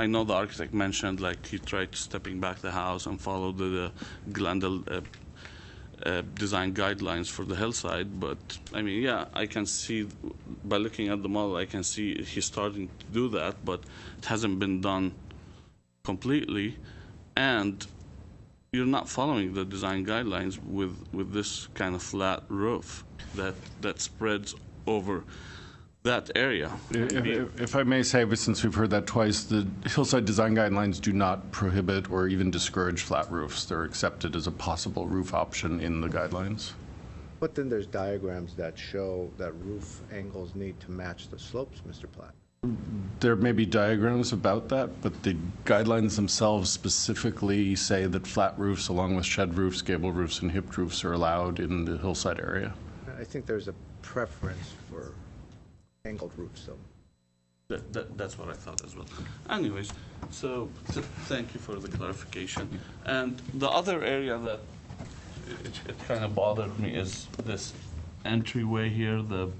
know the architect mentioned like he tried stepping back the house and follow the Glendale design guidelines for the hillside, but I mean, yeah, I can see by looking at the model, I can see he's starting to do that, but it hasn't been done completely, and you're not following the design guidelines with this kind of flat roof that spreads over that area. If I may say, but since we've heard that twice, the hillside design guidelines do not prohibit or even discourage flat roofs. They're accepted as a possible roof option in the guidelines. But then there's diagrams that show that roof angles need to match the slopes, Mr. Platt. There may be diagrams about that, but the guidelines themselves specifically say that flat roofs, along with shed roofs, gable roofs, and hipped roofs, are allowed in the hillside area. I think there's a preference for angled roofs, so. That's what I thought as well. Anyways, so thank you for the clarification. And the other area that it kind of bothered me is this entryway here, the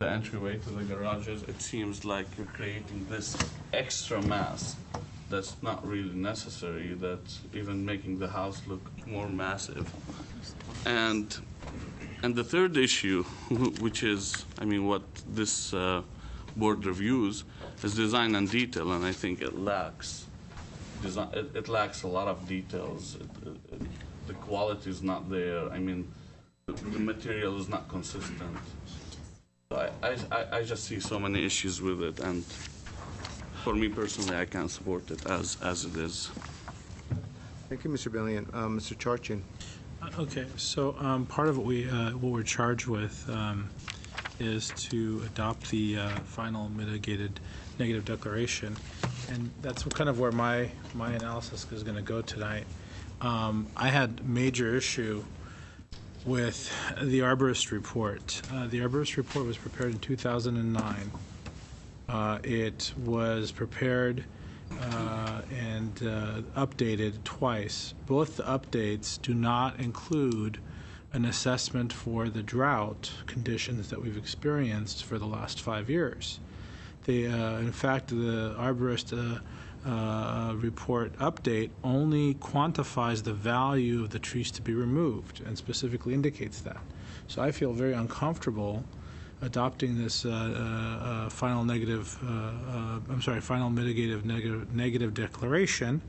entryway to the garages. It seems like you're creating this extra mass that's not really necessary, that's even making the house look more massive. And the third issue, which is, I mean, what this board reviews, is design and detail, and I think it lacks design. It lacks a lot of details. The quality is not there. I mean, the material is not consistent. So I just see so many issues with it, and for me personally, I can't support it as it is. Thank you, Mr. Bellion. Mr. Charchin. Okay, so part of what we're charged with is to adopt the final mitigated negative declaration, and that's kind of where my analysis is going to go tonight. I had major issue with the arborist report. The arborist report was prepared in 2009. It was prepared and updated twice. Both the updates do not include an assessment for the drought conditions that we've experienced for the last 5 years. In fact, the arborist report update only quantifies the value of the trees to be removed and specifically indicates that. So I feel very uncomfortable adopting this final mitigative negative declaration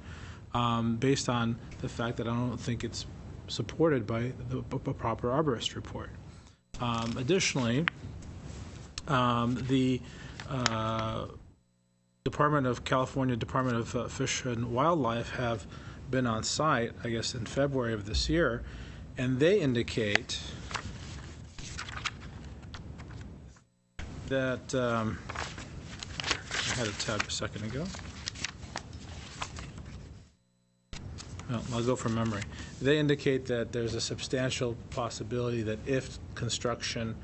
based on the fact that I don't think it's supported by the proper arborist report. Additionally, the California Department of Fish and Wildlife have been on site, I guess, in February of this year, and they indicate that I had a tab a second ago. Well, I'll go from memory. They indicate that there's a substantial possibility that if construction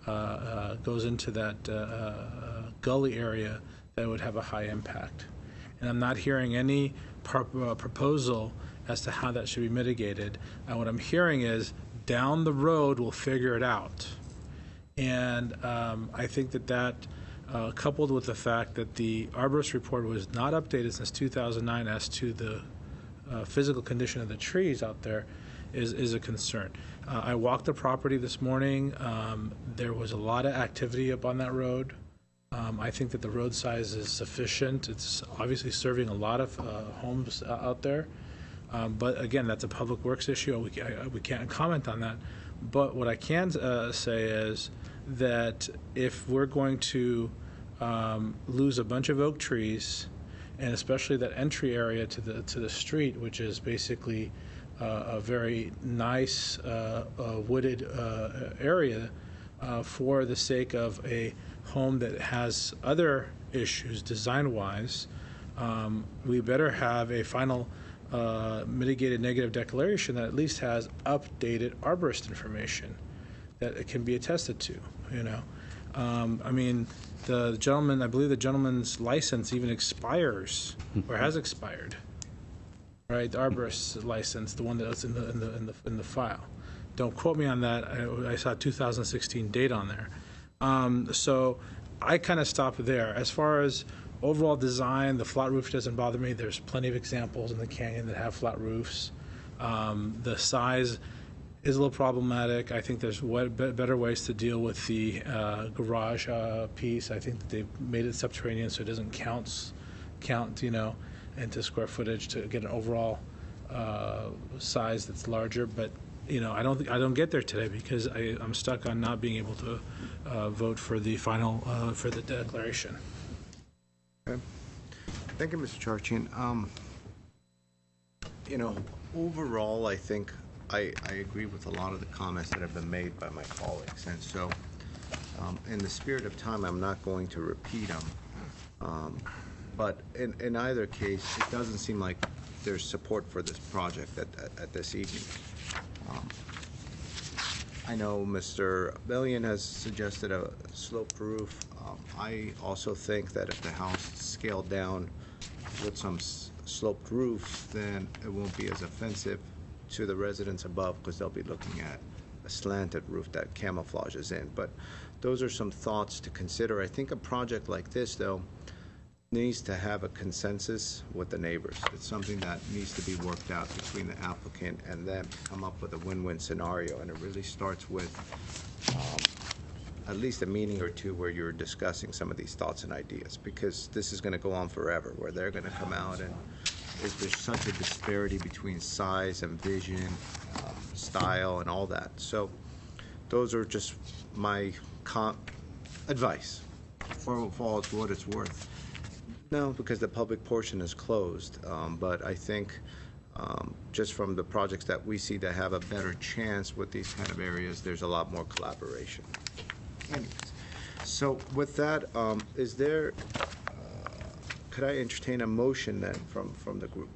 goes into that gully area, that would have a high impact. And I'm not hearing any proposal as to how that should be mitigated. And what I'm hearing is down the road we'll figure it out. And I think that coupled with the fact that the arborist report was not updated since 2009 as to the physical condition of the trees out there is a concern. I walked the property this morning. There was a lot of activity up on that road. I think that the road size is sufficient. It's obviously serving a lot of homes out there. But again, that's a public works issue. We can't comment on that. But what I can say is that if we're going to lose a bunch of oak trees, and especially that entry area to the street, which is basically a very nice wooded area for the sake of a home that has other issues design-wise, we better have a final mitigated negative declaration that at least has updated arborist information that it can be attested to, you know. I mean, the gentleman, I believe the gentleman's license even expires or has expired, right? The arborist's license, the one that's in the file. Don't quote me on that. I saw 2016 date on there. So I kind of stopped there. As far as overall design, the flat roof doesn't bother me. There's plenty of examples in the canyon that have flat roofs. The size is a little problematic. I think there's better ways to deal with the garage piece. I think that they've made it subterranean so it doesn't count, you know, into square footage to get an overall size that's larger. But you know, I don't get there today because I'm stuck on not being able to vote for the final for the declaration. Okay. Thank you, Mr. Charchian. You know, overall, I think I agree with a lot of the comments that have been made by my colleagues, and so in the spirit of time, I'm not going to repeat them. But in either case, it doesn't seem like there's support for this project at this evening. I know Mr. Billion has suggested a sloped roof. I also think that if the house is scaled down with some sloped roof, then it won't be as offensive to the residents above because they'll be looking at a slanted roof that camouflages in. But those are some thoughts to consider. I think a project like this, though, needs to have a consensus with the neighbors. It's something that needs to be worked out between the applicant and them to come up with a win-win scenario. And it really starts with at least a meeting or two where you're discussing some of these thoughts and ideas, because this is going to go on forever, where they're going to come out and there's such a disparity between size and vision, style, and all that. So those are just my advice for what it's worth. No, because the public portion is closed, but I think just from the projects that we see that have a better chance with these kind of areas, there's a lot more collaboration. Anyways, so with that, is there, could I entertain a motion then from the group?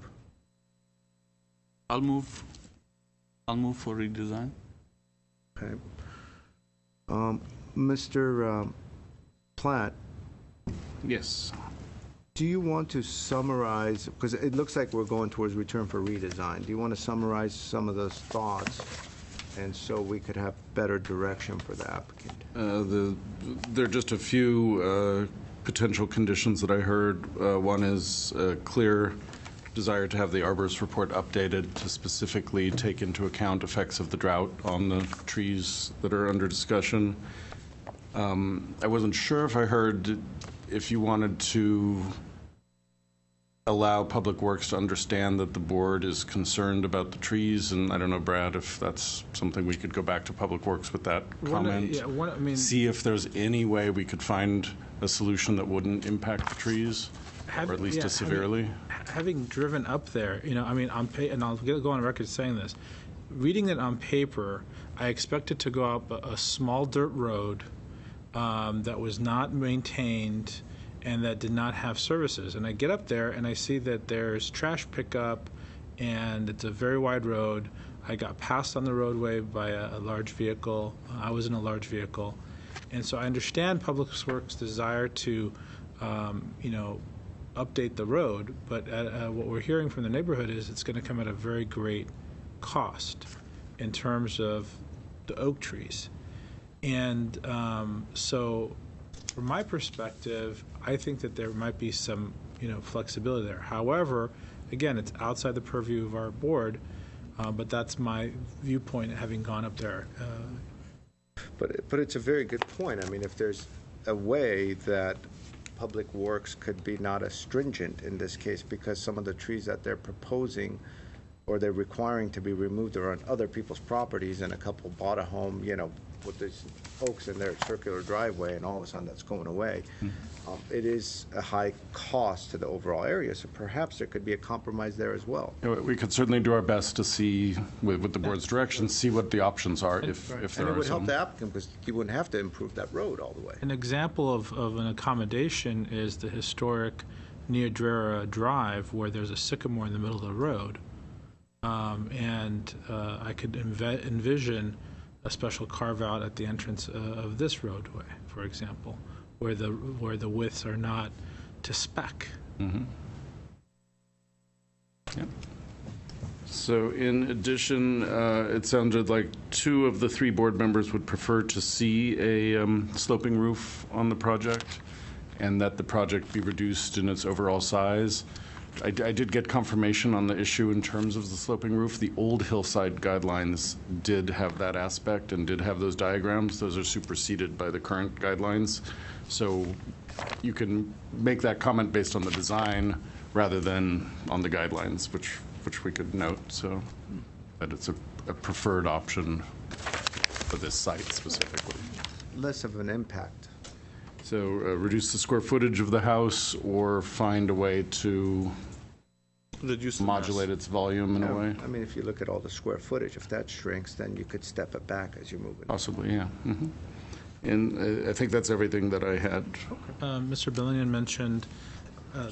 I'll move for redesign. Okay. Mr. Platt? Yes. Do you want to summarize, because it looks like we're going towards return for redesign, do you want to summarize some of those thoughts and so we could have better direction for the applicant? There are just a few potential conditions that I heard. One is a clear desire to have the arborist report updated to specifically take into account effects of the drought on the trees that are under discussion. I wasn't sure if I heard if you wanted to allow Public Works to understand that the board is concerned about the trees, and I don't know, Brad, if that's something we could go back to Public Works with that comment. See if there's any way we could find a solution that wouldn't impact the trees, or at least as severely. Having driven up there, you know, I mean, and I'll go on record saying this, reading it on paper, I expected to go up a small dirt road that was not maintained and that did not have services. And I get up there and I see that there's trash pickup and it's a very wide road. I got passed on the roadway by a large vehicle. I was in a large vehicle. And so I understand Public Works' desire to, you know, update the road, but what we're hearing from the neighborhood is it's going to come at a very great cost in terms of oak trees. And so from my perspective, I think that there might be some, flexibility there. However, again, it's outside the purview of our board, but that's my viewpoint having gone up there. But it's a very good point. I mean, if there's a way that Public Works could be not as stringent in this case, because some of the trees that they're proposing or they're requiring to be removed are on other people's properties, and a couple bought a home, with these oaks in their circular driveway, and all of a sudden that's going away. It is a high cost to the overall area, so perhaps there could be a compromise there as well. We could certainly do our best to see, with the board's direction, see what the options are, if there are some. And it would help the applicant, because you wouldn't have to improve that road all the way. An example of an accommodation is the historic Neodrera Drive, where there's a sycamore in the middle of the road. And I could envision a special carve-out at the entrance of this roadway, for example, where the widths are not to spec. Mm-hmm. Yep. So in addition, it sounded like 2 of the 3 board members would prefer to see a sloping roof on the project, and that the project be reduced in its overall size. I did get confirmation on the issue in terms of the sloping roof. The old hillside guidelines did have that aspect and did have those diagrams. Those are superseded by the current guidelines. So you can make that comment based on the design rather than on the guidelines, which we could note, so that it's a preferred option for this site specifically. Less of an impact. So reduce the square footage of the house or find a way to modulate its volume in a way? I mean, if you look at all the square footage, if that shrinks, then you could step it back as you move it. Possibly, yeah. Mm-hmm. And I think that's everything that I had. Mr. Billion mentioned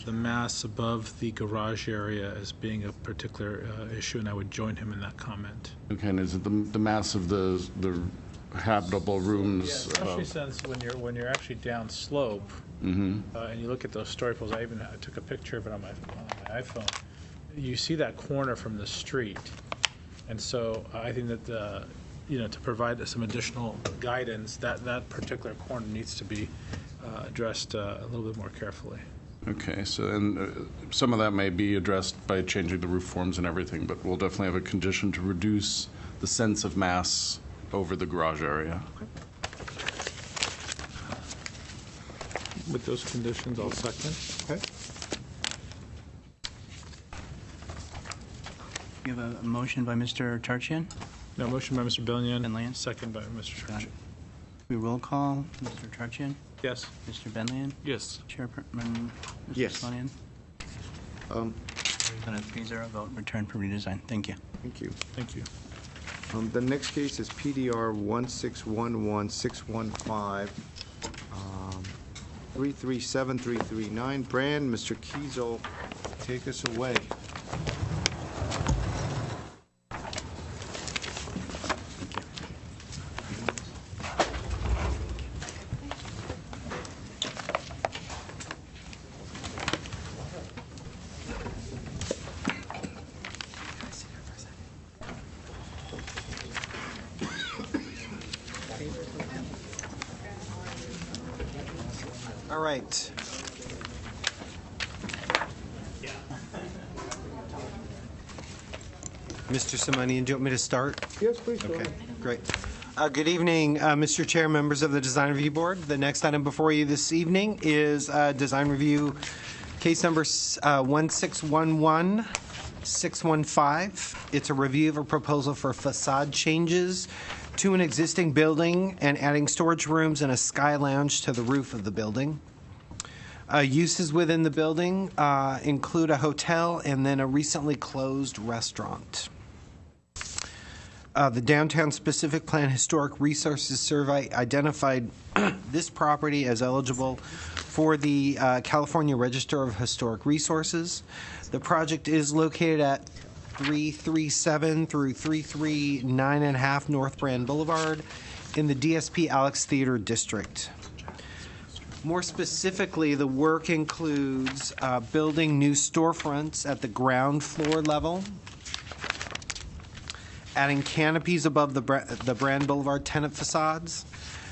the mass above the garage area as being a particular issue, and I would join him in that comment. Okay, and is it the mass of the habitable rooms? Yeah, especially since when you're actually down slope, and you look at those story poles. I took a picture of it on my iPhone. You see that corner from the street, and so I think that to provide some additional guidance, that particular corner needs to be addressed a little bit more carefully. Okay, so and some of that may be addressed by changing the roof forms and everything, but we'll definitely have a condition to reduce the sense of mass over the garage area. Okay. With those conditions, I'll second. Okay. You have a motion by Mr. Charchian? No, motion by Mr. Billion. Benlian? Second by Mr. Charchian. We roll call. Mr. Charchian? Yes. Mr. Benlian? Yes. Chairperson, Mr. Yes. Sloan? On a 3-0 vote, return for redesign. Thank you. Thank you. Thank you. The next case is PDR 1611615, 337339. Brand, Mr. Kiesel, take us away. All right. Mr. Simonian, do you want me to start? Yes, please. Go Okay, ahead. great. Good evening, Mr. Chair, members of the Design Review Board. The next item before you this evening is Design Review case number 1611615. It's a review of a proposal for facade changes to an existing building and adding storage rooms and a sky lounge to the roof of the building. Uses within the building include a hotel and then a recently closed restaurant. The Downtown Specific Plan Historic Resources Survey identified this property as eligible for the California Register of Historic Resources. The project is located at 337 through 339.5 North Brand Boulevard in the DSP Alex Theater District. More specifically, the work includes building new storefronts at the ground floor level, adding canopies above the Brand Boulevard tenant facades,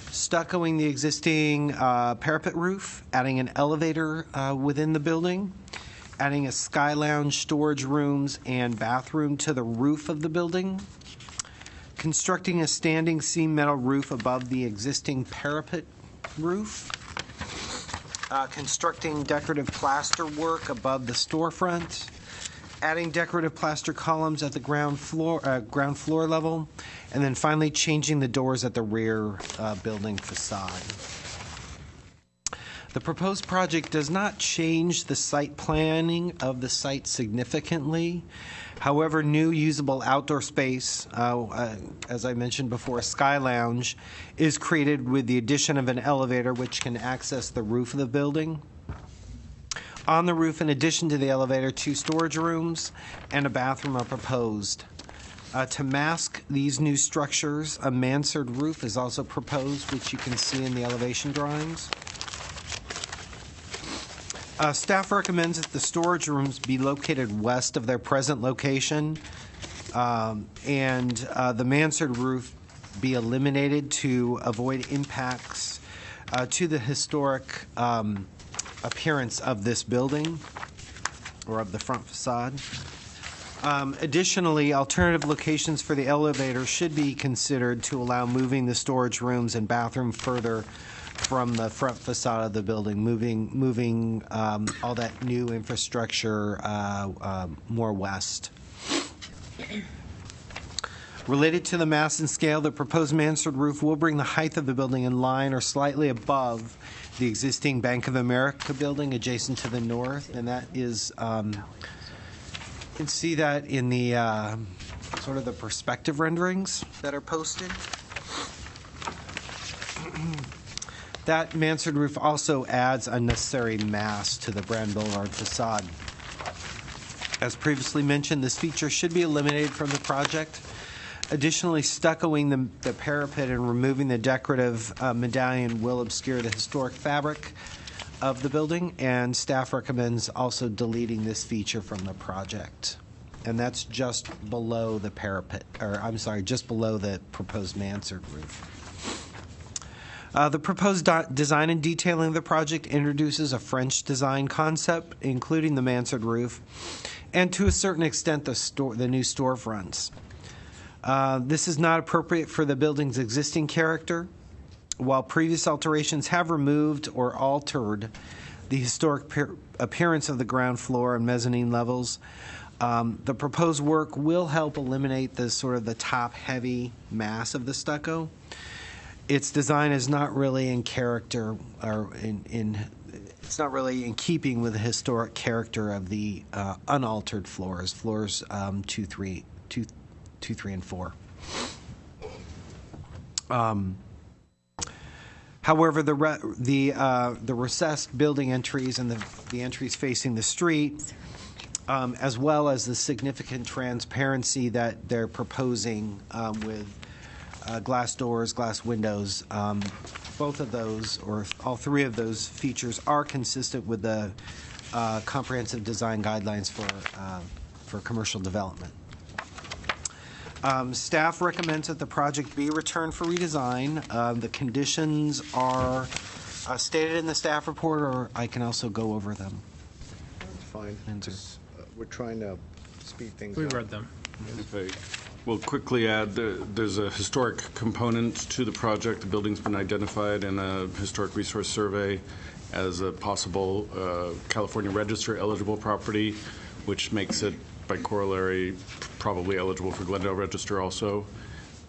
stuccoing the existing parapet roof, adding an elevator within the building, adding a sky lounge, storage rooms, and bathroom to the roof of the building, constructing a standing seam metal roof above the existing parapet roof, constructing decorative plaster work above the storefront, adding decorative plaster columns at the ground floor level, and then finally changing the doors at the rear building facade. The proposed project does not change the site planning of the site significantly. However, new usable outdoor space, as I mentioned before, a sky lounge, is created with the addition of an elevator which can access the roof of the building. On the roof, in addition to the elevator, 2 storage rooms and a bathroom are proposed. To mask these new structures, a mansard roof is also proposed, which you can see in the elevation drawings. Staff recommends that the storage rooms be located west of their present location, and the mansard roof be eliminated to avoid impacts to the historic appearance of this building or of the front facade. Additionally, alternative locations for the elevator should be considered to allow moving the storage rooms and bathroom further from the front facade of the building, moving all that new infrastructure more west. Related to the mass and scale, the proposed mansard roof will bring the height of the building in line or slightly above the existing Bank of America building adjacent to the north, and that is, you can see that in the sort of the perspective renderings that are posted. That mansard roof also adds unnecessary mass to the Brand Boulevard facade. As previously mentioned, this feature should be eliminated from the project. Additionally, stuccoing the parapet and removing the decorative medallion will obscure the historic fabric of the building, and staff recommends also deleting this feature from the project. And that's just below the parapet, or I'm sorry, just below the proposed mansard roof. The proposed design and detailing of the project introduces a French design concept, including the mansard roof, and to a certain extent the new storefronts. This is not appropriate for the building's existing character. While previous alterations have removed or altered the historic appearance of the ground floor and mezzanine levels, the proposed work will help eliminate the sort of the top-heavy mass of the stucco. Its design is not really in character, or it's not really in keeping with the historic character of the unaltered floors 2, 3, and 4. However, the recessed building entries and the entries facing the street, as well as the significant transparency that they're proposing with glass doors, glass windows, both of those, or all 3 of those features are consistent with the comprehensive design guidelines for commercial development. Staff recommends that the project be returned for redesign. The conditions are stated in the staff report, or I can also go over them. Fine. We're trying to speed things up. We read them. If I will quickly add, there's a historic component to the project. The building's been identified in a historic resource survey as a possible California Register eligible property, which makes it by corollary probably eligible for Glendale Register also.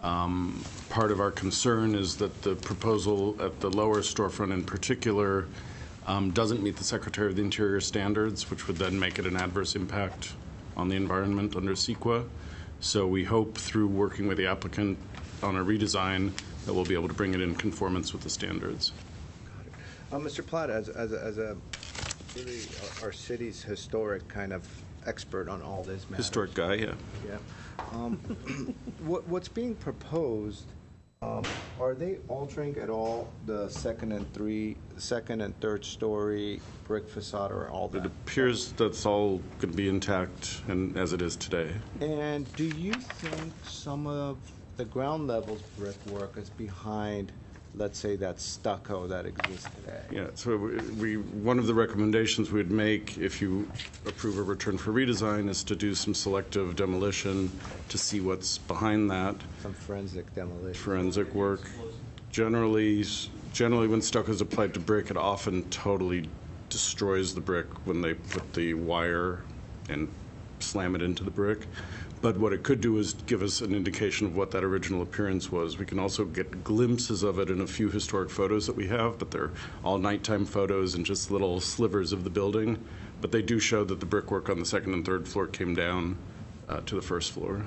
Part of our concern is that the proposal at the lower storefront in particular doesn't meet the Secretary of the Interior standards, which would then make it an adverse impact on the environment under CEQA. So we hope through working with the applicant on a redesign that we'll be able to bring it in conformance with the standards. Got it. Mr. Platt, as a really our city's historic kind of expert on all this matters. Historic guy, yeah. Yeah. What's being proposed Are they altering at all the second and third story brick facade or all that? It appears that's all going to be intact and as it is today. And do you think some of the ground level's brickwork is behind, let's say, that stucco that exists today? Yeah, so one of the recommendations we'd make if you approve a return for redesign is to do some selective demolition to see what's behind that. Some forensic demolition. Forensic work. Generally when stucco is applied to brick, it often totally destroys the brick when they put the wire and slam it into the brick. But what it could do is give us an indication of what that original appearance was. We can also get glimpses of it in a few historic photos that we have, but they're all nighttime photos and just little slivers of the building. But they do show that the brickwork on the second and third floor came down to the first floor.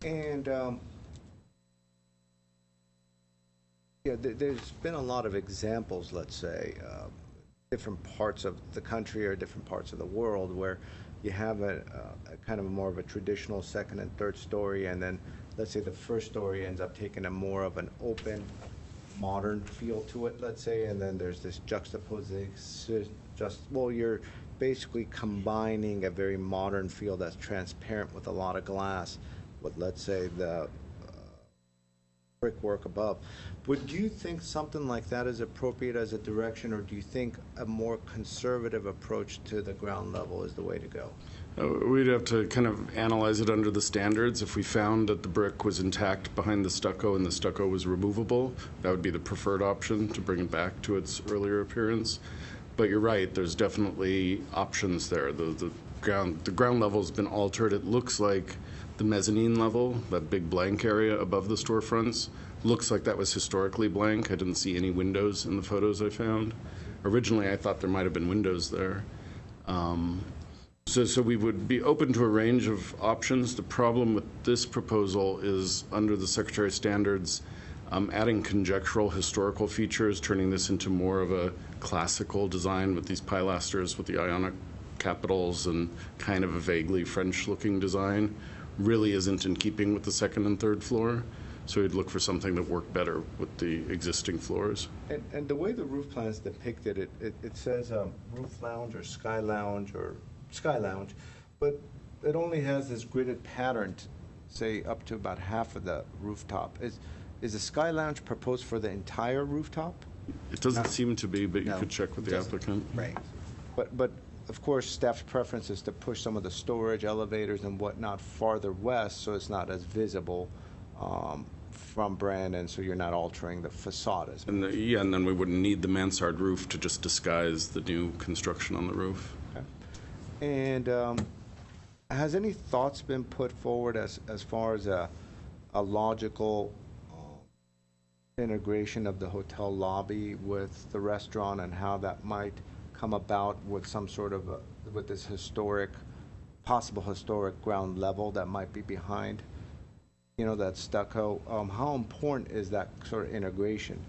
And yeah, there's been a lot of examples, let's say, different parts of the country or different parts of the world where you have a kind of more of a traditional second and third story, and then let's say the first story ends up taking a more of an open, modern feel to it, let's say, and then there's this juxtaposition. Well, you're basically combining a very modern feel that's transparent with a lot of glass with, let's say, the brickwork above. Would you think something like that is appropriate as a direction, or do you think a more conservative approach to the ground level is the way to go? We'd have to kind of analyze it under the standards. If we found that the brick was intact behind the stucco and the stucco was removable, that would be the preferred option to bring it back to its earlier appearance. But you're right, there's definitely options there. The ground level's been altered. It looks like the mezzanine level, that big blank area above the storefronts, looks like that was historically blank. I didn't see any windows in the photos I found. Originally, I thought there might have been windows there. So we would be open to a range of options. The problem with this proposal is, under the Secretary of Standards, adding conjectural historical features, turning this into more of a classical design with these pilasters with the Ionic capitals and kind of a vaguely French-looking design, really isn't in keeping with the second and third floor. So we'd look for something that worked better with the existing floors. And the way the roof plan is depicted, it says roof lounge or sky lounge, but it only has this gridded pattern, say up to about half of the rooftop. Is the sky lounge proposed for the entire rooftop? It doesn't seem to be, but you could check with the applicant. Right. But of course, staff's preference is to push some of the storage, elevators, and whatnot farther west, so it's not as visible from Brandon, so you're not altering the facade as much. And then we wouldn't need the mansard roof to just disguise the new construction on the roof. Okay. And has any thoughts been put forward as far as a logical integration of the hotel lobby with the restaurant and how that might come about with some sort of with this possible historic ground level that might be behind, that stucco? How important is that sort of integration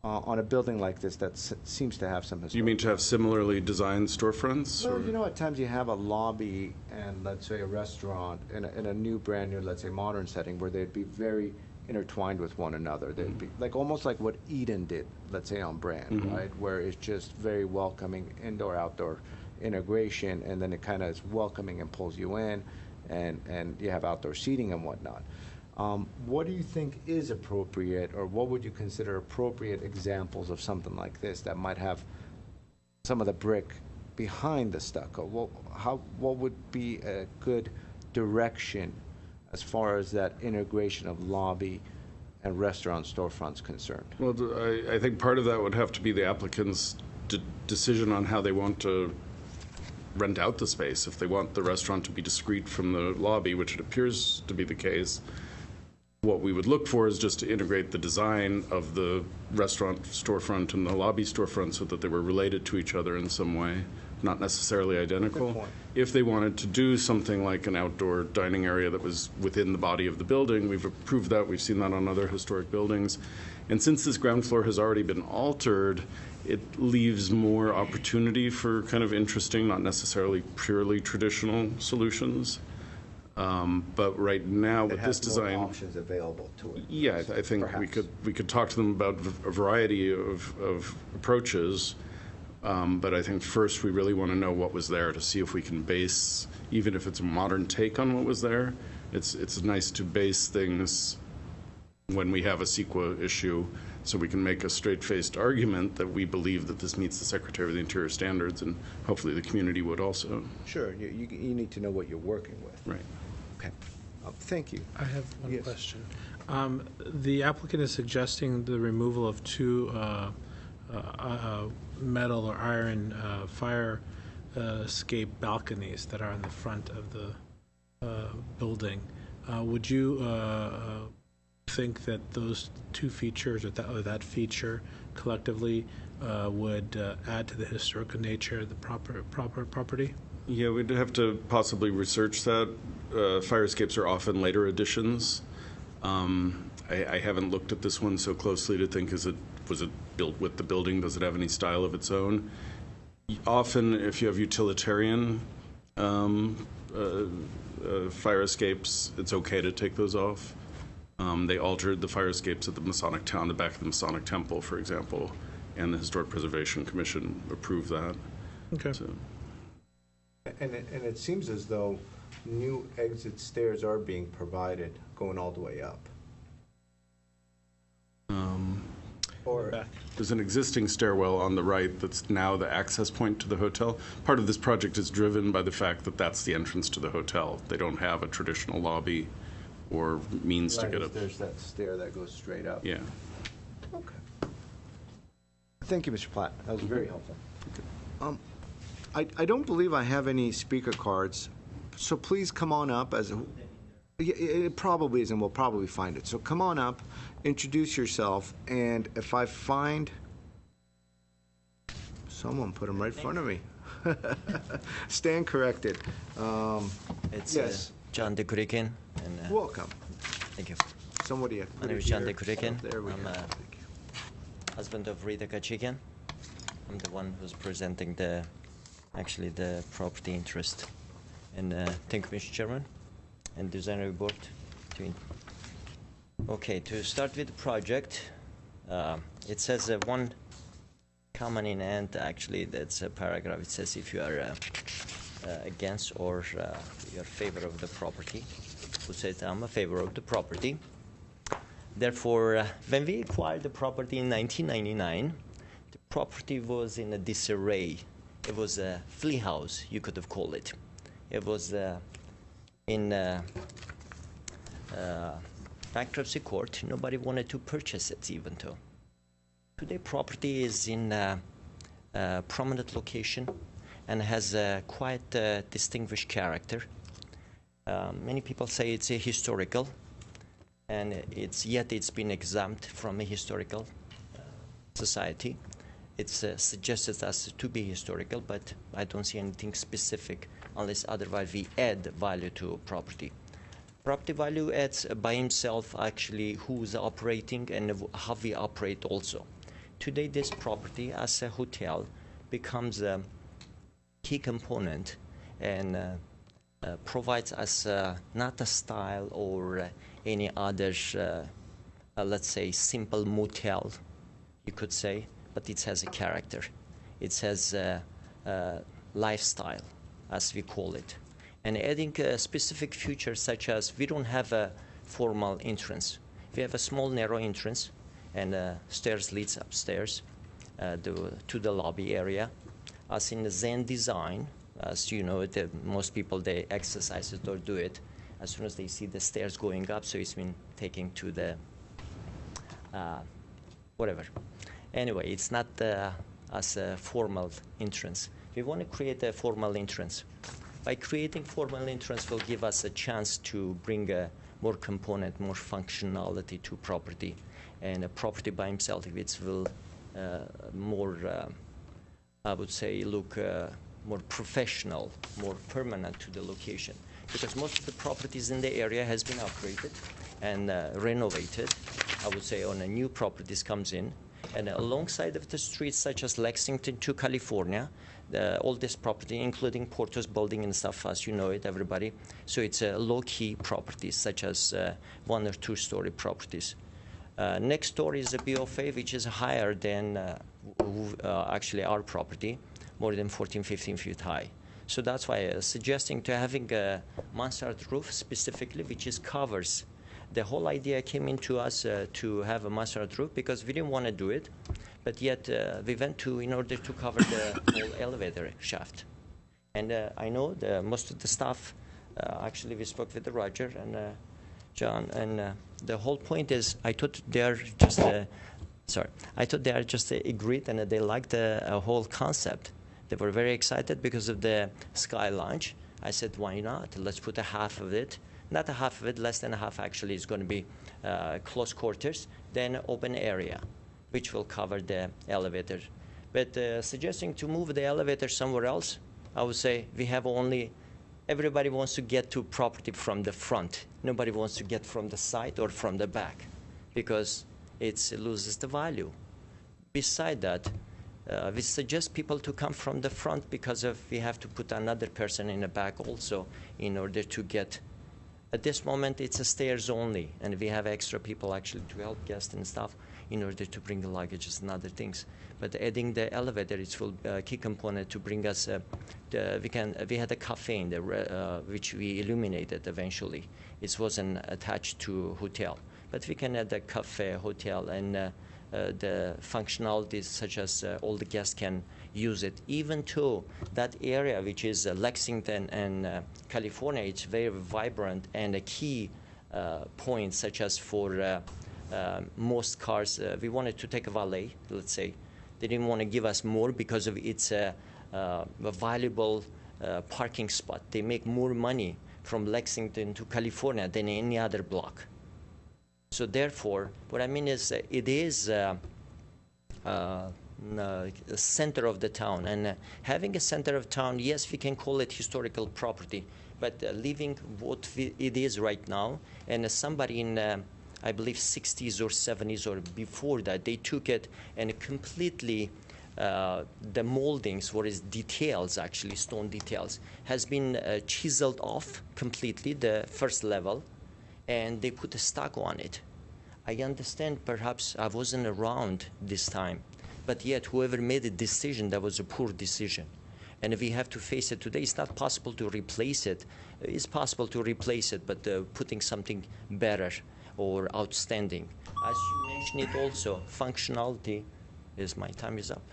on a building like this that seems to have some historic? You mean to have similarly designed storefronts? Well, at times you have a lobby and, let's say, a restaurant in a new, brand new, let's say, modern setting where they'd be very intertwined with one another. They'd be like almost like what Eden did, let's say, on Brand, right? Where it's just very welcoming indoor-outdoor integration, and then it kind of is welcoming and pulls you in, and you have outdoor seating and whatnot. What do you think is appropriate, or what would you consider appropriate examples of something like this that might have some of the brick behind the stucco? What would be a good direction as far as that integration of lobby and restaurant storefronts concerned? Well, I think part of that would have to be the applicant's decision on how they want to rent out the space. If they want the restaurant to be discrete from the lobby, which it appears to be the case, what we would look for is just to integrate the design of the restaurant storefront and the lobby storefront so that they were related to each other in some way, not necessarily identical. If they wanted to do something like an outdoor dining area that was within the body of the building, we've approved that. We've seen that on other historic buildings. And since this ground floor has already been altered, it leaves more opportunity for kind of interesting, not necessarily purely traditional solutions. But right now, It with this has more design, options available to it. yeah, I think Perhaps. we could talk to them about a variety of approaches. But I think first we really want to know what was there to see if we can base, even if it's a modern take on what was there. It's nice to base things when we have a CEQA issue, so we can make a straight-faced argument that we believe that this meets the Secretary of the Interior standards, and hopefully the community would also. Sure, you need to know what you're working with. Right. Okay. Thank you. I have one Yes. question. The applicant is suggesting the removal of two metal or iron fire escape balconies that are in the front of the building. Would you think that those two features or that feature collectively would add to the historical nature of the proper property? Yeah, we'd have to possibly research that. Fire escapes are often later additions. I haven't looked at this one so closely to think, was it built with the building? Does it have any style of its own? Often, if you have utilitarian fire escapes, it's okay to take those off. They altered the fire escapes at the Masonic Town, the back of the Masonic Temple, for example, and the Historic Preservation Commission approved that. Okay. So. And it seems as though new exit stairs are being provided going all the way up. Or there's an existing stairwell on the right that's now the access point to the hotel. Part of this project is driven by the fact that that's the entrance to the hotel. They don't have a traditional lobby or means to get up. There's that stair that goes straight up. Yeah. Okay. Thank you, Mr. Platt. That was very helpful. I don't believe I have any speaker cards, so please come on up. It probably is, and we'll probably find it. So come on up, introduce yourself, and if I find someone, put them right in front of me. Stand corrected. It's yes. John DeKurikin. And, welcome. Thank you. Somebody. My name is John DeKurikin. There we I'm go. husband of Rita Kachikian. I'm the one who's presenting the property interest. And thank you, Mr. Chairman, and designer board. Okay, to start with the project, it says one common in end. Actually, that's a paragraph. It says if you are against or you're favor of the property. Who says I'm a favor of the property. Therefore, when we acquired the property in 1999, the property was in a disarray. It was a flea house, you could have called it. It was in bankruptcy court. Nobody wanted to purchase it, even though. Today, property is in a prominent location and has a quite distinguished character. Many people say it's a historical, and it's been exempt from a historical society. It's suggested as to be historical, but I don't see anything specific unless otherwise we add value to property. Property value adds by himself actually who's operating and how we operate also. Today this property as a hotel becomes a key component and provides us not a style or any other, let's say, simple motel, you could say, but it has a character. It has a lifestyle, as we call it. And adding specific features such as we don't have a formal entrance. We have a small narrow entrance and stairs leads upstairs to the lobby area. As in the Zen design, as you know, most people, they exercise it or do it as soon as they see the stairs going up, so it's been taken to the whatever. Anyway, it's not as a formal entrance. We want to create a formal entrance. By creating formal entrance will give us a chance to bring a more component, more functionality to property. And a property by himself, it will more, I would say, look more professional, more permanent to the location. Because most of the properties in the area has been upgraded and renovated. I would say on a new properties comes in. And alongside of the streets such as Lexington to California, all this property, including Porto's building and stuff, as you know it, everybody. So it's low-key properties, such as 1 or 2 story properties. Next door is a BOFA, which is higher than actually our property, more than 14, 15 feet high. So that's why suggesting to having a mansard roof specifically, which is covers. The whole idea came into us to have a mansard roof because we didn't want to do it, but yet we went to in order to cover the whole elevator shaft. And I know most of the staff, actually we spoke with Roger and John, and the whole point is I thought they are just agreed and they liked the whole concept. They were very excited because of the sky lounge. I said, why not? Let's put a half of it. Not a half of it, less than a half actually is going to be close quarters, then open area, which will cover the elevator. But suggesting to move the elevator somewhere else, I would say we have only, everybody wants to get to property from the front. Nobody wants to get from the side or from the back because it loses the value. Beside that, we suggest people to come from the front because we have to put another person in the back also in order to get. At this moment, it's a stairs only, and we have extra people actually to help guests and stuff in order to bring the luggages and other things. But adding the elevator is a key component to bring us. We had a cafe in there, which we illuminated eventually. It wasn't attached to hotel, but we can add a cafe, hotel, and the functionalities such as all the guests can use it. Even though that area, which is Lexington and California, it's very vibrant and a key point, such as for most cars, we wanted to take a valet, let's say. They didn't want to give us more because of its a valuable parking spot. They make more money from Lexington to California than any other block. So therefore, what I mean is it is the center of the town. And having a center of town, yes, we can call it historical property, but leaving what it is right now, and somebody in, I believe, 60s or 70s or before that, they took it and completely, the moldings, what is details, actually, stone details, has been chiseled off completely, the first level, and they put a stucco on it. I understand perhaps I wasn't around this time, but yet whoever made a decision, that was a poor decision. And we have to face it today. It's not possible to replace it. It's possible to replace it, but putting something better or outstanding. As you mentioned it also, functionality is, my time is up.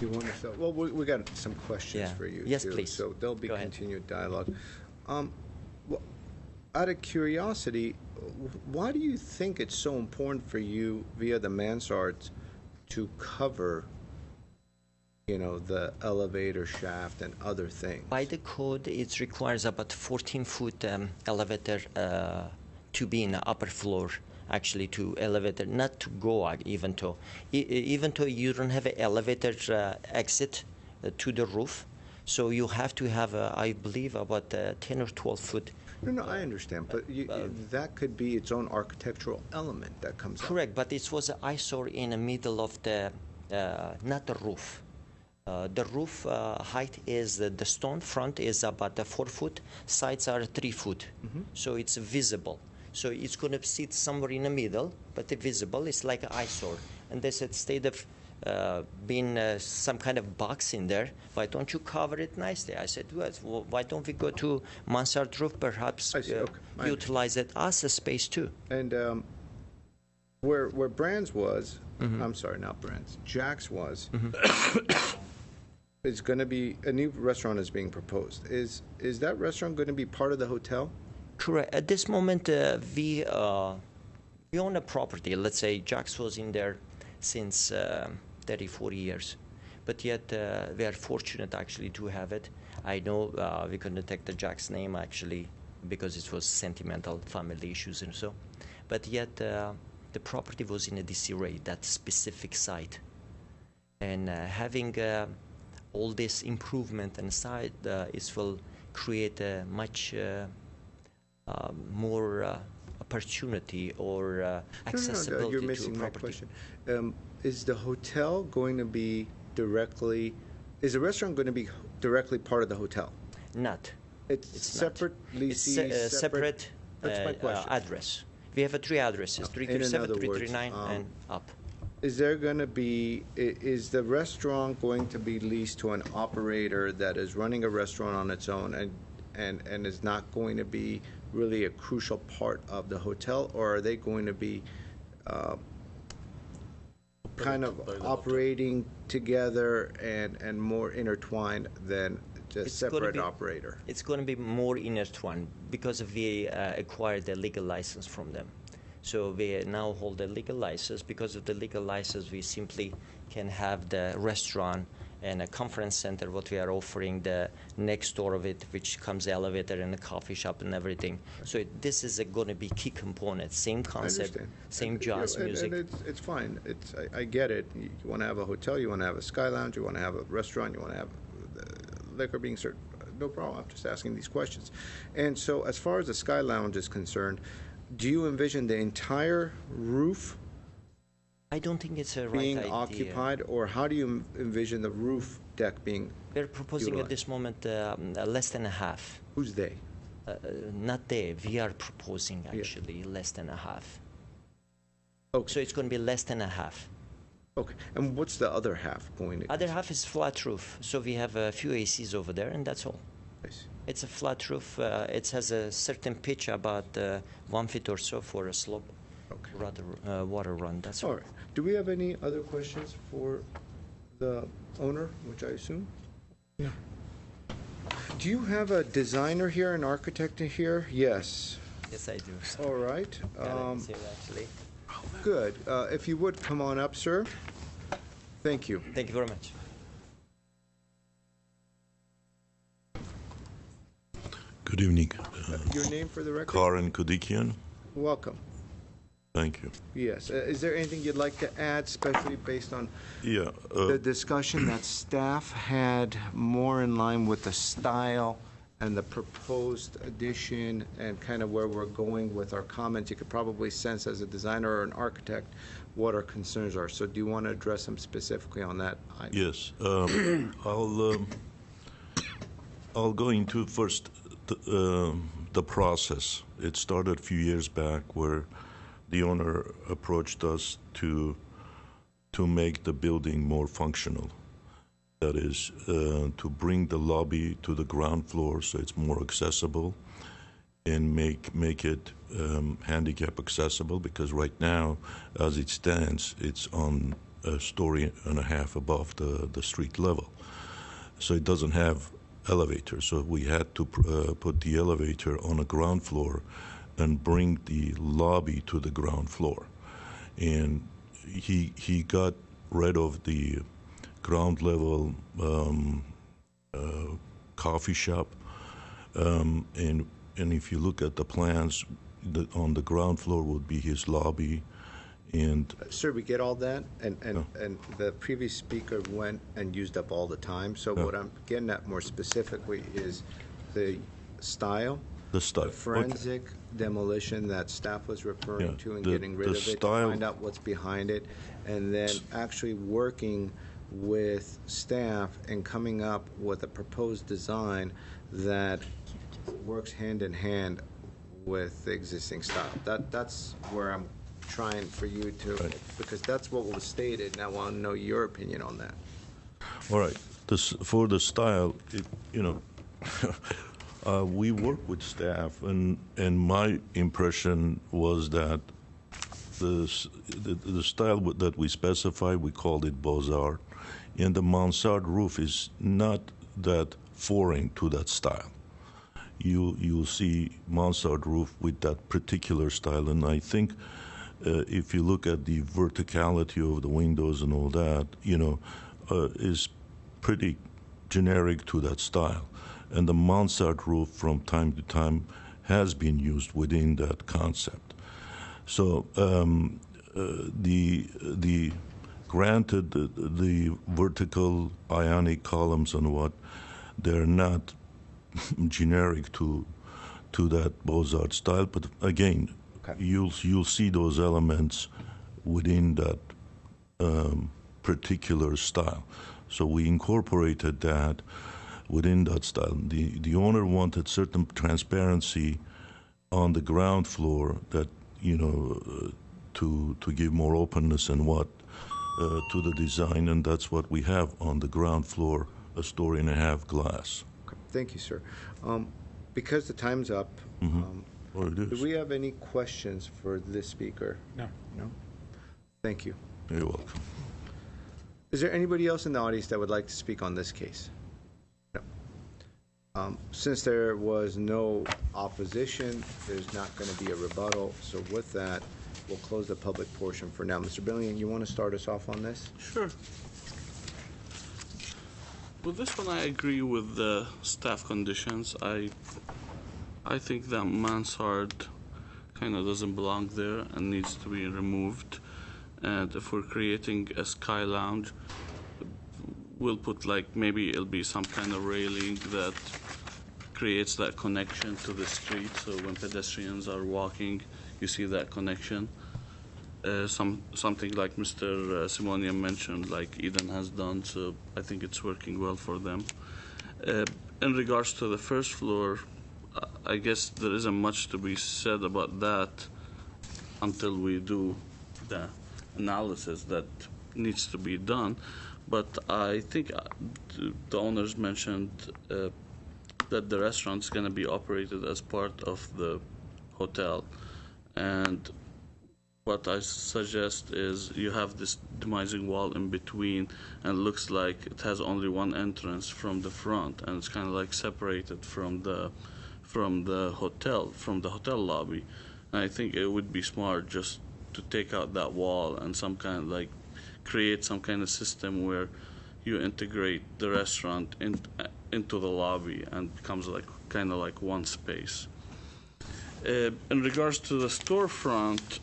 You want to well, we got some questions for you. Yes, too, please. So there'll be Go ahead. continued dialogue. Well, out of curiosity, why do you think it's so important for you via the mansards to cover, you know, the elevator shaft and other things? By the code, it requires about 14-foot elevator to be in the upper floor, actually, to elevator, not to go even though you don't have an elevator exit to the roof. So you have to have, I believe, about 10 or 12 foot. No, I understand, but that could be its own architectural element that comes out. Correct, but it was an eyesore in the middle of the, not the roof. The roof height is, the stone front is about 4 foot, sides are 3 foot, so it's visible. So it's going to sit somewhere in the middle, but the visible is like an eyesore. And they said, instead of being some kind of box in there, why don't you cover it nicely? I said, well, why don't we go to mansard roof, perhaps utilize it as a space too? And where Brands was, I'm sorry, not Brands, Jack's was, is going to be, a new restaurant is being proposed. Is that restaurant going to be part of the hotel? Correct. At this moment, we own a property. Let's say Jack's was in there since 30, 40 years. But yet, we are fortunate actually to have it. I know we couldn't take the Jack's name actually because it was sentimental family issues and so. But yet, the property was in a disarray, that specific site. And having all this improvement inside, it will create a much more opportunity or accessibility you're missing to my property. question. Is the hotel going to be directly Is the restaurant going to be directly part of the hotel? Not. It's not. separately It's separate. separate That's my question. address. We have 3 addresses, 337, other words, 339, and up. Is there going to be, is the restaurant going to be leased to an operator that is running a restaurant on its own and is not going to be really a crucial part of the hotel, or are they going to be kind of operating together and more intertwined than just separate operator? It's going to be more intertwined because we acquired the legal license from them. So we now hold a legal license. Because of the legal license, we simply can have the restaurant and a conference center, what we are offering the next door of it, which comes elevator and a coffee shop and everything. So this is going to be key component, same concept, same jazz music. And it's fine. I get it. You want to have a hotel, you want to have a sky lounge, you want to have a restaurant, you want to have liquor being served. No problem. I'm just asking these questions. And so as far as the sky lounge is concerned, do you envision the entire roof I don't think it's a right being idea. occupied, or how do you envision the roof deck being We're proposing utilized? at this moment less than a half. Who's they? Not they. We are proposing actually less than a half. Okay. So it's going to be less than a half. Okay. And what's the other half going to? Other half is flat roof. So we have a few ACs over there, and that's all. I see. It's a flat roof. It has a certain pitch, about 1 foot or so for a slope. Okay. Rather water run. That's all right. Do we have any other questions for the owner, which I assume? No. Do you have a designer here, an architect here? Yes. Yes, I do. All right. Here, actually. Good. If you would come on up, sir. Thank you. Thank you very much. Good evening. Your name for the record? Karen Kudikian. Welcome. Thank you. Yes. Is there anything you'd like to add, especially based on Yeah. the discussion that staff had more in line with the style and the proposed addition and kind of where we're going with our comments? You could probably sense as a designer or an architect what our concerns are. So do you want to address them specifically on that item? Yes. I'll go into first the process. It started a few years back where the owner approached us to make the building more functional. That is, to bring the lobby to the ground floor so it's more accessible, and make it handicap accessible, because right now, as it stands, it's on a story and a half above the street level. So it doesn't have elevator. So we had to put the elevator on a ground floor and bring the lobby to the ground floor. And he got rid of the ground level coffee shop, and if you look at the plans, on the ground floor would be his lobby. And sir, we get all that, and the previous speaker went and used up all the time. So what I'm getting at more specifically is the style, the forensic demolition that staff was referring to, and getting rid of it, style, to find out what's behind it, and then actually working with staff and coming up with a proposed design that works hand in hand with the existing style. That's where I'm trying for you to, because that's what was stated, and I want to know your opinion on that. All right. For the style, we work with staff, and my impression was that the style that we specify, we called it Beaux-Arts, and the mansard roof is not that foreign to that style. You'll see mansard roof with that particular style, and I think if you look at the verticality of the windows and all that, is pretty generic to that style. And the mansard roof from time to time has been used within that concept. So granted, the vertical ionic columns and what, they're not generic to that Beaux-Arts style, but again, you'll see those elements within that particular style. So we incorporated that within that style. The owner wanted certain transparency on the ground floor that, to give more openness and to the design, and that's what we have on the ground floor, a story and a half glass. Okay. Thank you, sir. Because the time's up, do we have any questions for this speaker? No. No? Thank you. You're welcome. Is there anybody else in the audience that would like to speak on this case? No. Since there was no opposition, there's not going to be a rebuttal. So with that, we'll close the public portion for now. Mr. Billion, you want to start us off on this? Sure. With this one, I agree with the staff conditions. I think that mansard kind of doesn't belong there and needs to be removed. And if we're creating a sky lounge, we'll put maybe it'll be some kind of railing that creates that connection to the street. So when pedestrians are walking, you see that connection. Something like Mr. Simonian mentioned, like Eden has done, so I think it's working well for them. In regards to the first floor, I guess there isn't much to be said about that until we do the analysis that needs to be done. But I think the owners mentioned that the restaurant's going to be operated as part of the hotel, and what I suggest is you have this demising wall in between, and it looks like it has only one entrance from the front, and it's kind of like separated from the hotel lobby. And I think it would be smart just to take out that wall and create some kind of system where you integrate the restaurant into the lobby and becomes kind of like one space. In regards to the storefront,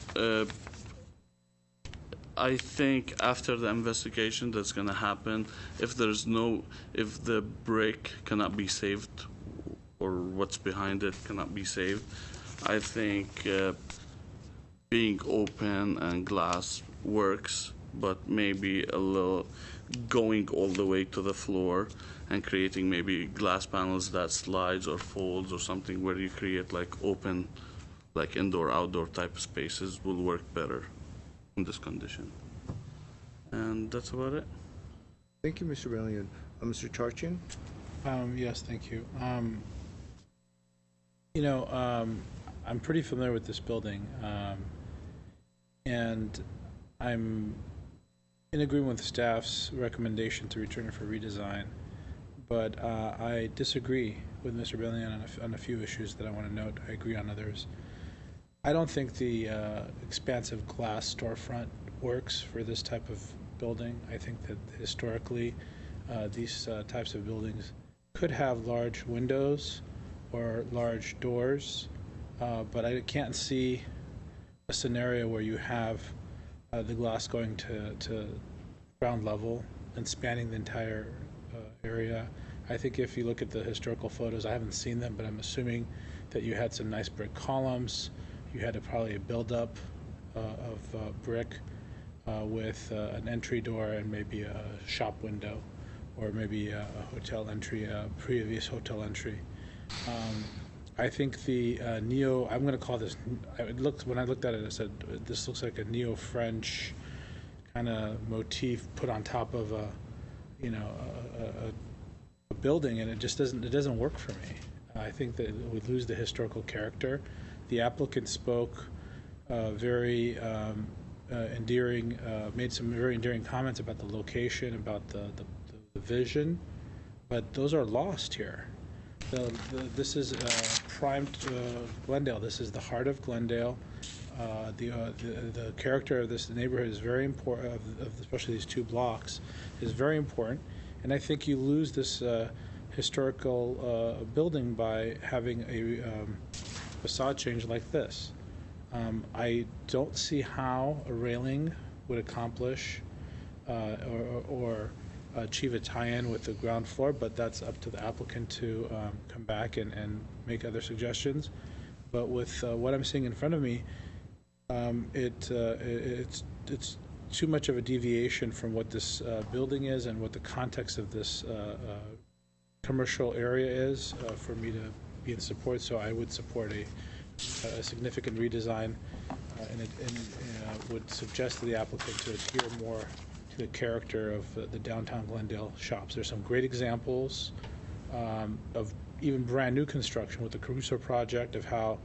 I think after the investigation that's going to happen, if the brick cannot be saved or what's behind it cannot be saved, I think being open and glass works, but maybe a little going all the way to the floor and creating maybe glass panels that slides or folds or something where you create open, indoor-outdoor type of spaces will work better in this condition. And that's about it. Thank you, Mr. Brilliant. Mr. Charchian? Yes, thank you. I'm pretty familiar with this building, and I'm in agreement with the staff's recommendation to return it for redesign, but I disagree with Mr. Billion on a few issues that I want to note. I agree on others. I don't think the expansive glass storefront works for this type of building. I think that historically these types of buildings could have large windows or large doors, but I can't see a scenario where you have the glass going to ground level and spanning the entire area. I think if you look at the historical photos, I haven't seen them, but I'm assuming that you had some nice brick columns. You had probably a buildup of brick with an entry door and maybe a shop window, or maybe a hotel entry, a previous hotel entry. I think the neo, I'm going to call this, when I looked at it, I said, this looks like a neo-French kind of motif put on top of a building, and it just doesn't work for me. I think that we lose the historical character. The applicant spoke very endearing, made some very endearing comments about the location, about the vision, but those are lost here. This is primed Glendale. This is the heart of Glendale. The character of this neighborhood is very important, especially these two blocks, is very important. And I think you lose this historical building by having a facade change like this. I don't see how a railing would accomplish or achieve a tie-in with the ground floor, but that's up to the applicant to come back and make other suggestions. But with what I'm seeing in front of me, it's too much of a deviation from what this building is and what the context of this commercial area is for me to be in support. So I would support a significant redesign and would suggest to the applicant to adhere more to the character of the downtown Glendale shops. There's some great examples of even brand new construction with the Caruso project of how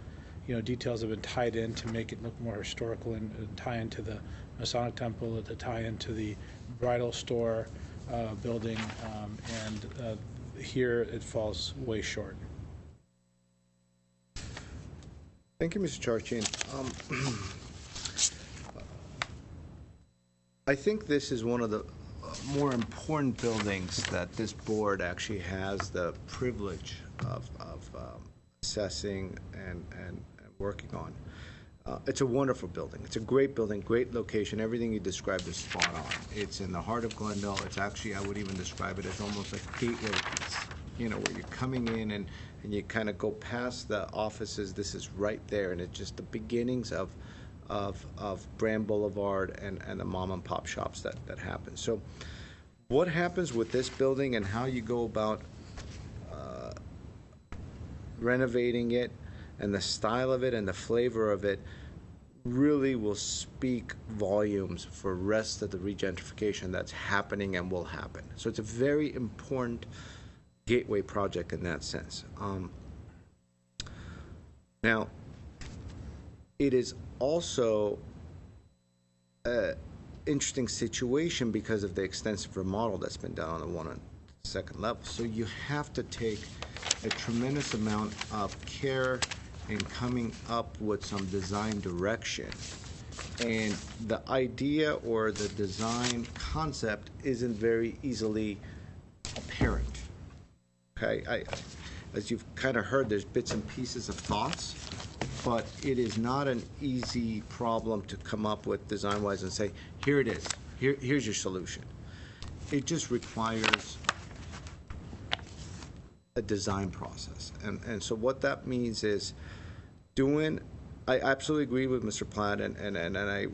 details have been tied in to make it look more historical and tie into the Masonic Temple, to tie into the bridal store building, and here it falls way short. Thank you, Mr. Charchian. I think this is one of the more important buildings that this board actually has the privilege of assessing and working on. It's a wonderful building. It's a great building, great location. Everything you described is spot on. It's in the heart of Glendale. It's actually, I would even describe it as almost a gateway piece, where you're coming in and you kind of go past the offices. This is right there, and it's just the beginnings of Brand Boulevard and the mom and pop shops that happen. So what happens with this building and how you go about renovating it and the style of it and the flavor of it really will speak volumes for the rest of the regentrification that's happening and will happen. So it's a very important gateway project in that sense. Now, it is also an interesting situation because of the extensive remodel that's been done on the 1 and 2nd level. So you have to take a tremendous amount of care in coming up with some design direction. And the idea or the design concept isn't very easily apparent. Okay, as you've kind of heard, there's bits and pieces of thoughts, but it is not an easy problem to come up with design-wise and say, here it is, here's your solution. It just requires a design process. And so what that means is I absolutely agree with Mr. Platt, and I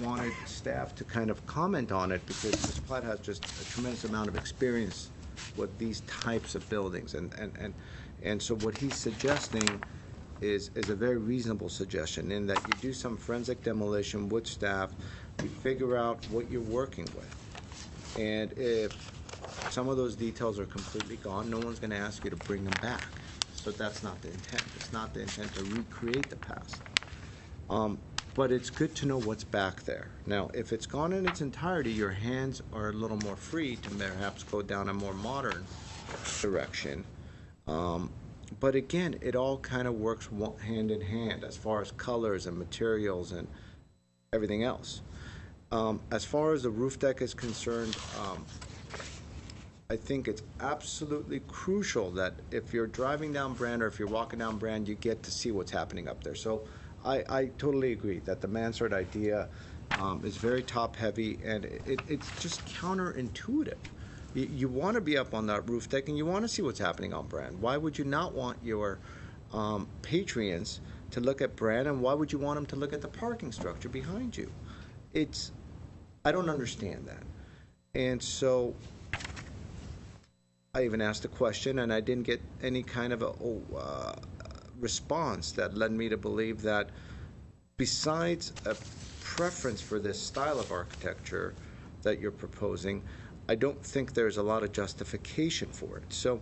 wanted staff to kind of comment on it because Mr. Platt has just a tremendous amount of experience with these types of buildings. And so what he's suggesting is a very reasonable suggestion in that you do some forensic demolition with staff, you figure out what you're working with. And if some of those details are completely gone, no one's going to ask you to bring them back. So that's not the intent. It's not the intent to recreate the past. But it's good to know what's back there. Now, if it's gone in its entirety, your hands are a little more free to perhaps go down a more modern direction. But again, it all kind of works hand in hand as far as colors and materials and everything else. As far as the roof deck is concerned, I think it's absolutely crucial that if you're driving down Brand or if you're walking down Brand, you get to see what's happening up there. So I totally agree that the mansard idea is very top-heavy, and it's just counterintuitive. You want to be up on that roof deck, and you want to see what's happening on Brand. Why would you not want your patrons to look at Brand, and why would you want them to look at the parking structure behind you? I don't understand that. And so I even asked a question, and I didn't get any kind of a response that led me to believe that besides a preference for this style of architecture that you're proposing, I don't think there's a lot of justification for it. So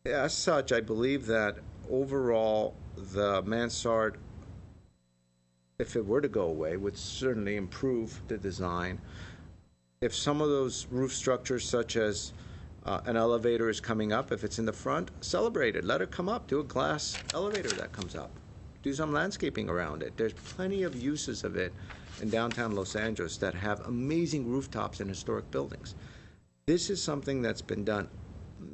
as such, I believe that overall the mansard, if it were to go away, would certainly improve the design. If some of those roof structures, such as an elevator is coming up, if it's in the front, celebrate it. Let it come up. Do a glass elevator that comes up. Do some landscaping around it. There's plenty of uses of it in downtown Los Angeles that have amazing rooftops in historic buildings. This is something that's been done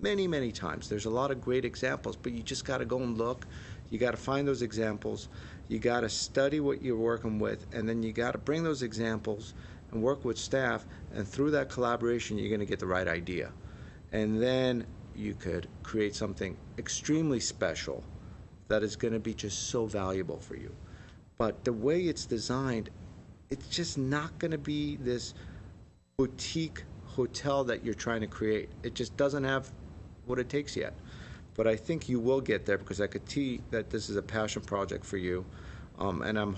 many, many times. There's a lot of great examples, but you just got to go and look. You got to find those examples. You got to study what you're working with, and then you got to bring those examples and work with staff, and through that collaboration, you're going to get the right idea. And then you could create something extremely special that is going to be just so valuable for you. But the way it's designed, it's just not going to be this boutique hotel that you're trying to create. It just doesn't have what it takes yet. But I think you will get there, because I could see that this is a passion project for you. And I'm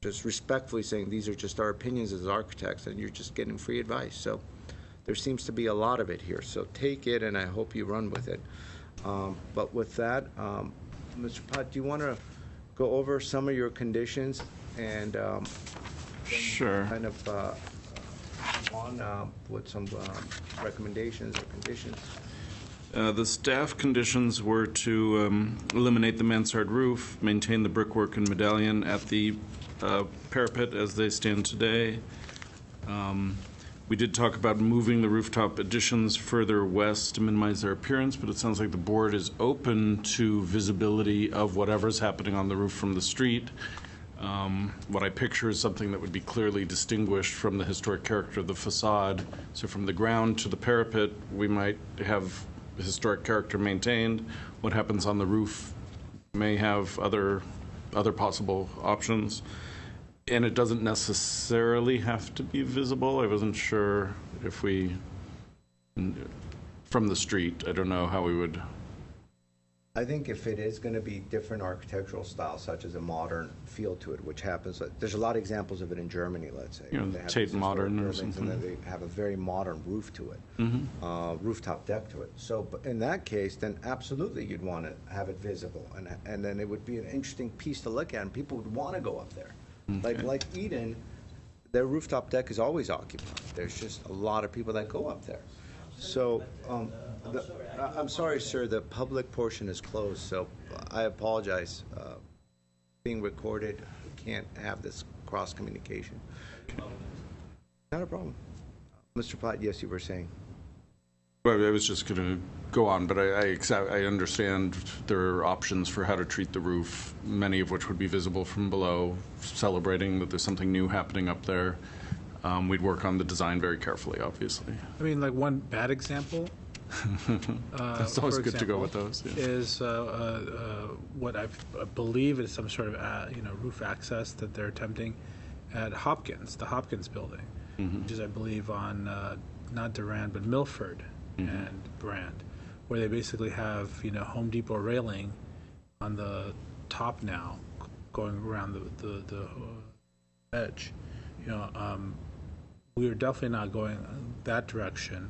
just respectfully saying these are just our opinions as architects, and you're just getting free advice. So there seems to be a lot of it here. So take it, and I hope you run with it. But with that, Mr. Pott, do you want to go over some of your conditions and sure. Kind of with some recommendations or conditions? The staff conditions were to eliminate the mansard roof, maintain the brickwork and medallion at the parapet as they stand today. We did talk about moving the rooftop additions further west to minimize their appearance, but it sounds like the board is open to visibility of whatever's happening on the roof from the street. What I picture is something that would be clearly distinguished from the historic character of the facade. So from the ground to the parapet, we might have the historic character maintained. What happens on the roof may have other possible options. And it doesn't necessarily have to be visible. I wasn't sure if we, from the street, I don't know how we would. I think if it is going to be different architectural styles, such as a modern feel to it, which happens, there's a lot of examples of it in Germany, let's say. You know, they have Tate these Modern or buildings, something. and then they have a very modern roof to it, rooftop deck to it. So but in that case, then absolutely you'd want to have it visible, and then it would be an interesting piece to look at, and people would want to go up there. Okay. Like Eden, their rooftop deck is always occupied. There's just a lot of people that go up there. So, I'm sorry, sir, the public portion is closed, so I apologize. Being recorded, we can't have this cross-communication. Not a problem. Mr. Platt, yes, you were saying. Well, I was just going to go on, but I understand there are options for how to treat the roof, many of which would be visible from below, celebrating that there's something new happening up there. We'd work on the design very carefully, obviously. I mean, like one bad example. It's always good to go with those. Yeah. Is what I believe is some sort of roof access that they're attempting at Hopkins, the Hopkins building, which is, I believe, on not Durand but Milford and Brand, where they basically have Home Depot railing on the top now, going around the edge. We are definitely not going that direction.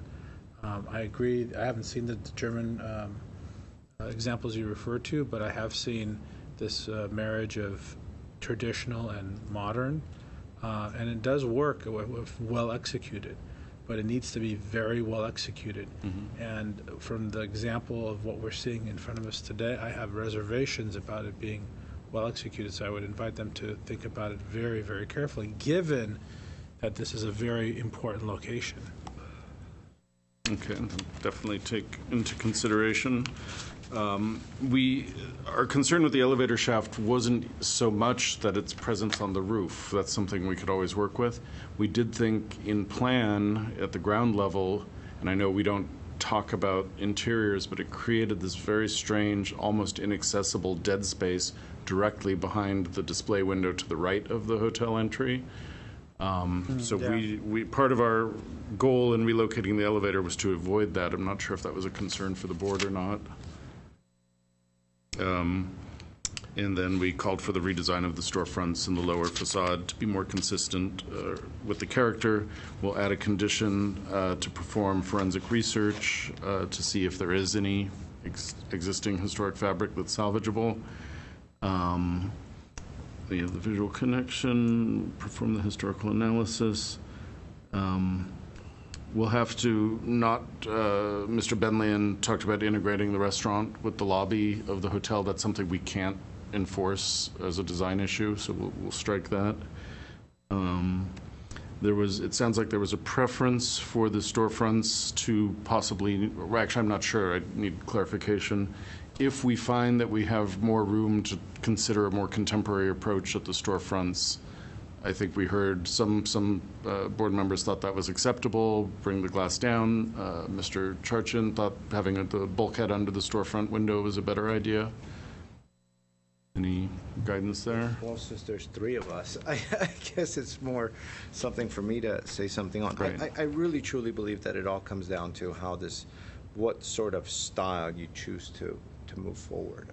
I agree. I haven't seen the German examples you refer to, but I have seen this marriage of traditional and modern, and it does work if well executed, but it needs to be very well executed. And from the example of what we're seeing in front of us today, I have reservations about it being well executed, so I would invite them to think about it very, very carefully, given that this is a very important location. Okay, definitely take into consideration. We are concerned with the elevator shaft wasn't so much that its presence on the roof. That's something we could always work with. We did think in plan at the ground level, and I know we don't talk about interiors, but it created this very strange, almost inaccessible dead space directly behind the display window to the right of the hotel entry. So we part of our goal in relocating the elevator was to avoid that. I'm not sure if that was a concern for the board or not. And then we called for the redesign of the storefronts and the lower facade to be more consistent with the character. We'll add a condition to perform forensic research to see if there is any existing historic fabric that's salvageable. We have the visual connection, perform the historical analysis. We'll have to not, Mr. Benlian talked about integrating the restaurant with the lobby of the hotel. That's something we can't enforce as a design issue, so we'll strike that. It sounds like there was a preference for the storefronts to possibly, or actually I'm not sure, I need clarification. If we find that we have more room to consider a more contemporary approach at the storefronts, I think we heard some board members thought that was acceptable, bring the glass down. Mr. Charchin thought having the bulkhead under the storefront window was a better idea. Any guidance there? Well, since there's three of us, I guess it's more something for me to say something on. Right. I really truly believe that it all comes down to what sort of style you choose to move forward.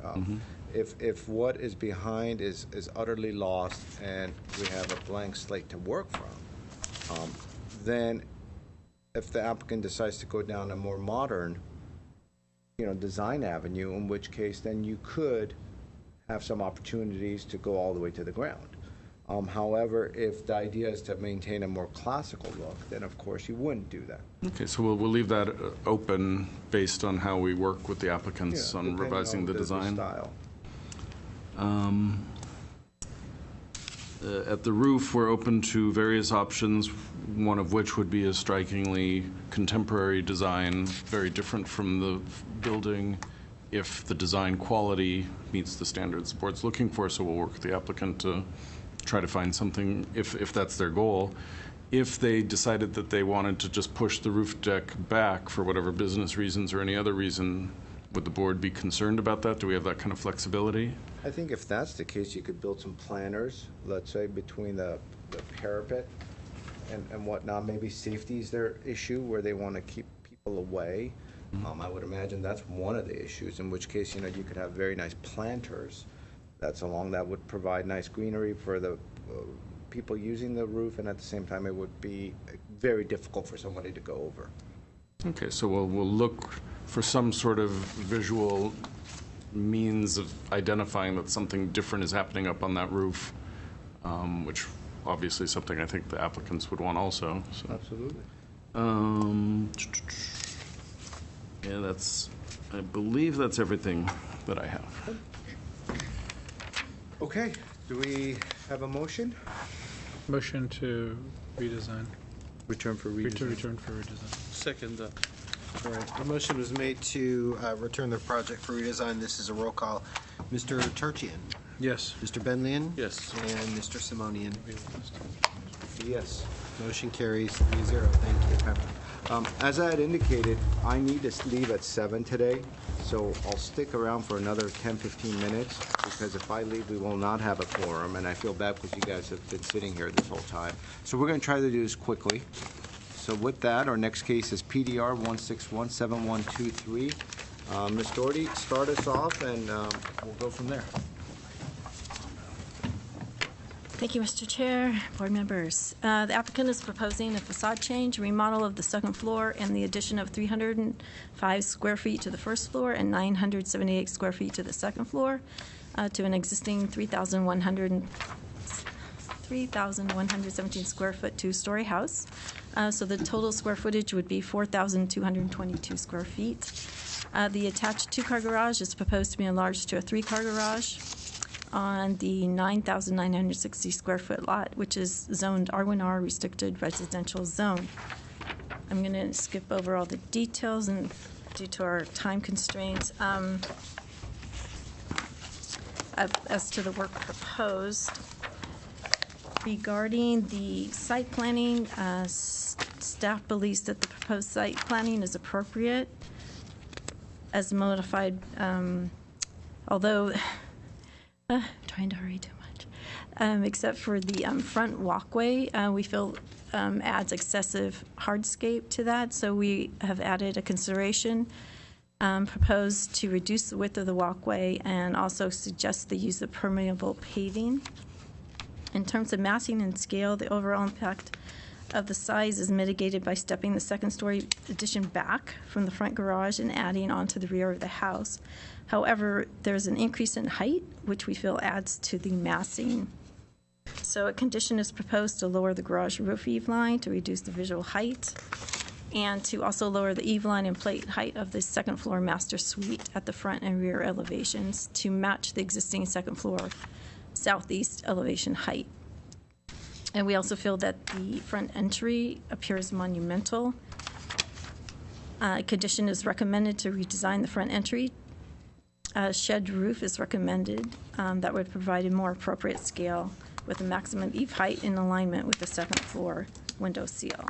If what is behind is utterly lost and we have a blank slate to work from, then if the applicant decides to go down a more modern, design avenue, in which case then you could have some opportunities to go all the way to the ground. However, if the idea is to maintain a more classical look, then of course you wouldn't do that. Okay, so we'll leave that open based on how we work with the applicants on depending revising on the design. style. At the roof, we're open to various options, one of which would be a strikingly contemporary design, very different from the building, if the design quality meets the standards the board's looking for. So we'll work with the applicant to try to find something, if that's their goal. If they decided that they wanted to just push the roof deck back for whatever business reasons or any other reason, would the board be concerned about that? Do we have that kind of flexibility? I think if that's the case, you could build some planters, let's say, between the parapet and whatnot. Maybe safety is their issue, where they want to keep people away. I would imagine that's one of the issues, in which case, you could have very nice planters that would provide nice greenery for the people using the roof, and at the same time, it would be very difficult for somebody to go over. Okay, so we'll look for some sort of visual means of identifying that something different is happening up on that roof, which obviously is something I think the applicants would want also. So. Absolutely. Yeah, I believe that's everything that I have. Okay, do we have a motion? Motion to redesign. Return for redesign. Return for redesign. Second that. All right, the motion was made to return the project for redesign. This is a roll call. Mr. Turchian? Yes. Mr. Benlian? Yes. And Mr. Simonian? Yes. Motion carries 3-0. Thank you. As I had indicated, I need to leave at 7 today, so I'll stick around for another 10-15 minutes, because if I leave, we will not have a quorum, and I feel bad because you guys have been sitting here this whole time. So we're going to try to do this quickly. So with that, our next case is PDR 1617123. Ms. Doherty, start us off, and we'll go from there. Thank you, Mr. Chair, board members. The applicant is proposing a facade change, remodel of the second floor, and the addition of 305 square feet to the first floor and 978 square feet to the second floor, to an existing 3,117 square foot two-story house. So the total square footage would be 4,222 square feet. The attached two-car garage is proposed to be enlarged to a three-car garage on the 9,960 square foot lot, which is zoned R1R restricted residential zone. I'm going to skip over all the details and due to our time constraints. As to the work proposed, regarding the site planning, staff believes that the proposed site planning is appropriate as modified, although trying to hurry too much, except for the front walkway, we feel adds excessive hardscape to that, so we have added a consideration proposed to reduce the width of the walkway and also suggest the use of permeable paving. In terms of massing and scale, the overall impact of the size is mitigated by stepping the second-story addition back from the front garage and adding onto the rear of the house. However, there's an increase in height, which we feel adds to the massing. So a condition is proposed to lower the garage roof eave line to reduce the visual height, and to also lower the eave line and plate height of the second floor master suite at the front and rear elevations to match the existing second floor southeast elevation height. And we also feel that the front entry appears monumental. A condition is recommended to redesign the front entry. A shed roof is recommended that would provide a more appropriate scale with a maximum eave height in alignment with the second floor window sill.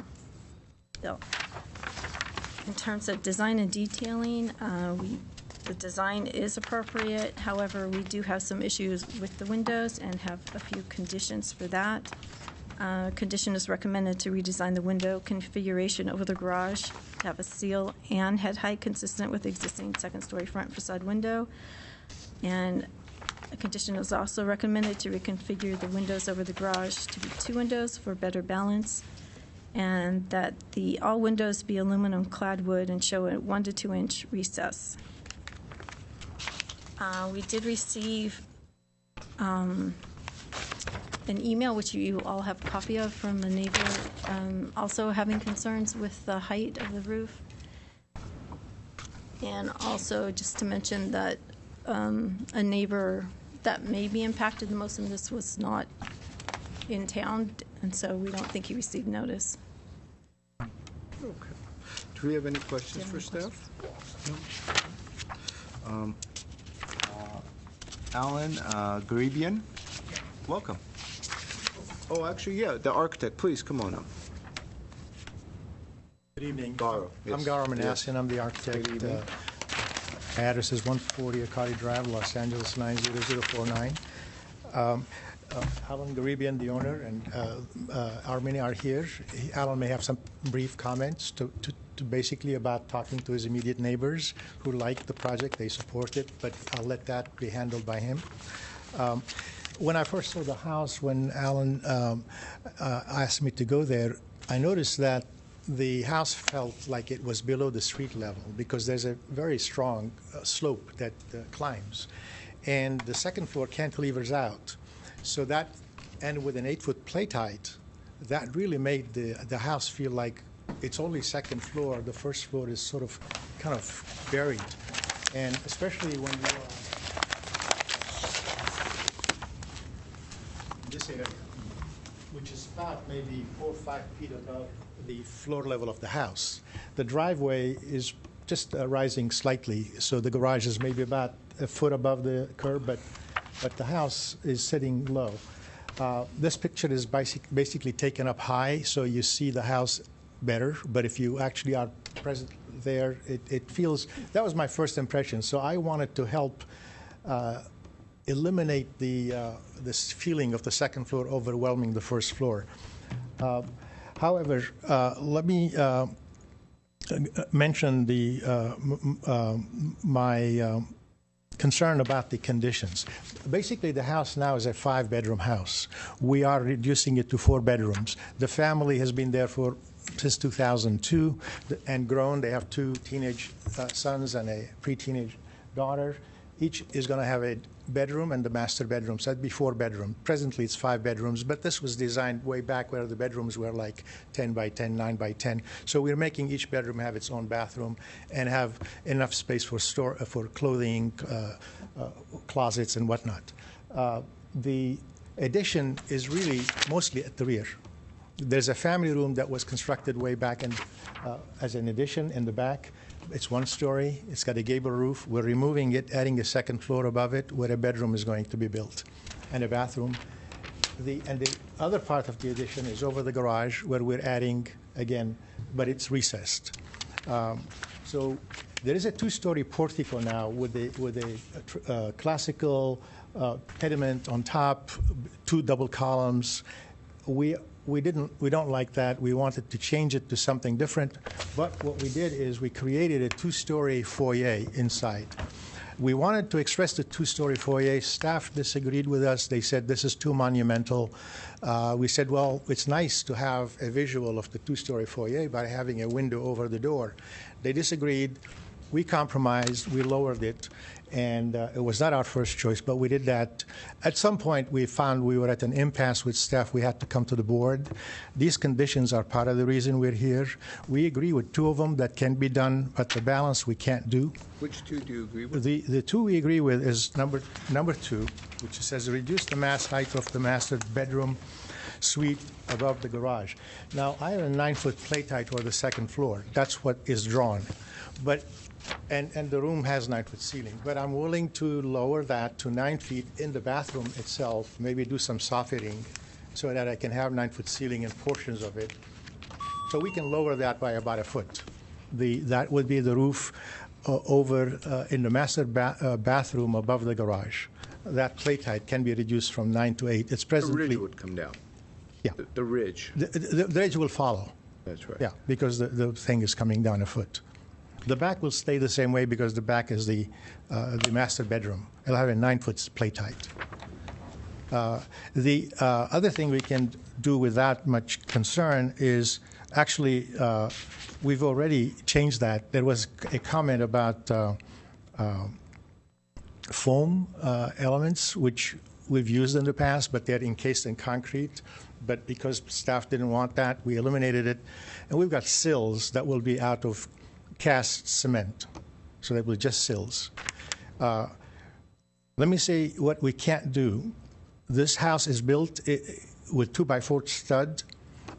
In terms of design and detailing, we The design is appropriate, however, we do have some issues with the windows and have a few conditions for that. Condition is recommended to redesign the window configuration over the garage to have a seal and head height consistent with the existing second-story front facade window. And a condition is also recommended to reconfigure the windows over the garage to be 2 windows for better balance, and that all windows be aluminum clad wood and show a 1 to 2 inch recess. We did receive an email, which you all have a copy of, from a neighbor also having concerns with the height of the roof. And also just to mention that a neighbor that may be impacted the most in this was not in town, and so we don't think he received notice. Okay. Do we have any questions for staff? No. Alan Garibian, welcome. Oh, actually, yeah, the architect, please come on up. Good evening. Garo. Yes. I'm Garo Manassian. Yes. I'm the architect. Good evening. My address is 140 Akari Drive, Los Angeles 90049. Alan Garibian, the owner, and Armini are here. Alan may have some brief comments to basically about talking to his immediate neighbors who like the project, they support it, but I'll let that be handled by him. When I first saw the house, when Alan asked me to go there, I noticed that the house felt like it was below the street level because there's a very strong slope that climbs. And the second floor cantilevers out. So that, and with an 8-foot plate height, that really made the house feel like it's only second floor. The first floor is sort of kind of buried. And especially when you are in this area, which is about maybe 4 or 5 feet above the floor level of the house. The driveway is just rising slightly, so the garage is maybe about a foot above the curb, but the house is sitting low. This picture is basically taken up high, so you see the house better, but if you actually are present there, it feels, that was my first impression, so I wanted to help eliminate this feeling of the second floor overwhelming the first floor. However, let me mention my concern about the conditions. Basically, the house now is a 5-bedroom house. We are reducing it to 4 bedrooms. The family has been there since 2002 and grown. They have 2 teenage sons and a pre-teenage daughter. Each is going to have a bedroom and the master bedroom. So that'd be 4 bedrooms. Presently, it's 5 bedrooms, but this was designed way back where the bedrooms were like 10 by 10, 9 by 10. So we're making each bedroom have its own bathroom and have enough space for clothing, closets, and whatnot. The addition is really mostly at the rear. There's a family room that was constructed way back as an addition in the back. It's 1 story. It's got a gable roof. We're removing it, adding a 2nd floor above it where a bedroom is going to be built and a bathroom. And the other part of the addition is over the garage where we're adding, again, but it's recessed. So there is a 2-story portico now with a classical pediment on top, 2 double columns. We don't like that. We wanted to change it to something different. But what we did is we created a 2-story foyer inside. We wanted to express the 2-story foyer. Staff disagreed with us. They said this is too monumental. We said, well, it's nice to have a visual of the 2-story foyer by having a window over the door. They disagreed. We compromised. We lowered it. And it was not our first choice, but we did that. At some point, we found we were at an impasse with staff. We had to come to the board. These conditions are part of the reason we're here. We agree with 2 of them that can be done, but the balance we can't do. Which 2 do you agree with? The 2 we agree with is number 2, which says reduce the mass height of the master bedroom suite above the garage. Now, I have a 9-foot plate height over the 2nd floor. That's what is drawn. But and the room has 9-foot ceiling, but I'm willing to lower that to 9 feet in the bathroom itself, maybe do some soffitting so that I can have 9-foot ceiling in portions of it. So we can lower that by about a foot. That would be the roof. over in the master bathroom above the garage. That plate height can be reduced from 9 to 8. It's The presently... ridge would come down. Yeah. The ridge. The ridge will follow. That's right. Yeah, because the thing is coming down a foot. The back will stay the same way because the back is the master bedroom. It'll have a 9-foot plate height. The other thing we can do without much concern is actually we've already changed that. There was a comment about foam elements, which we've used in the past, but they're encased in concrete. But because staff didn't want that, we eliminated it. And we've got sills that will be out of cast cement. So they will just sills. Let me say what we can't do. This house is built with 2x4 stud.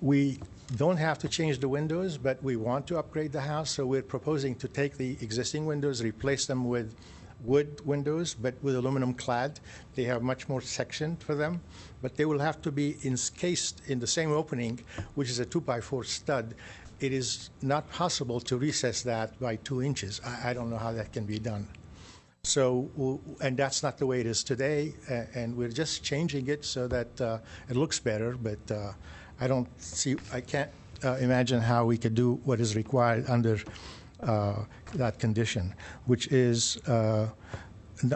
We don't have to change the windows, but we want to upgrade the house, so we're proposing to take the existing windows, replace them with wood windows, but with aluminum clad. They have much more section for them, but they will have to be encased in the same opening, which is a 2x4 stud. It is not possible to recess that by 2 inches. I don't know how that can be done. So, and that's not the way it is today, and we're just changing it so that it looks better, but I can't imagine how we could do what is required under that condition, which is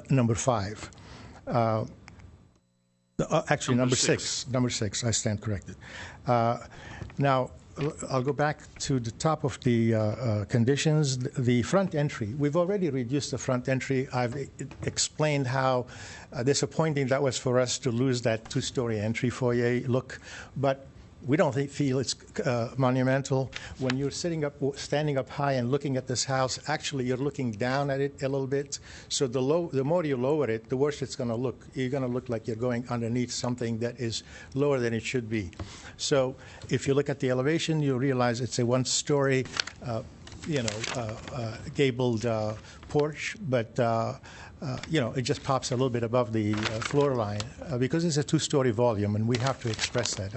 number 5. Actually, number six. Number 6, I stand corrected. Now, I'll go back to the top of the conditions. The front entry, we've already reduced the front entry. I've explained how disappointing that was for us to lose that 2-story entry foyer look, but we don't feel it's monumental. When you're standing up high and looking at this house, actually you're looking down at it a little bit. So the more you lower it, the worse it's going to look. You're going to look like you're going underneath something that is lower than it should be. So if you look at the elevation, you realize it's a 1-story, gabled porch, but it just pops a little bit above the floor line because it's a 2-story volume, and we have to express that.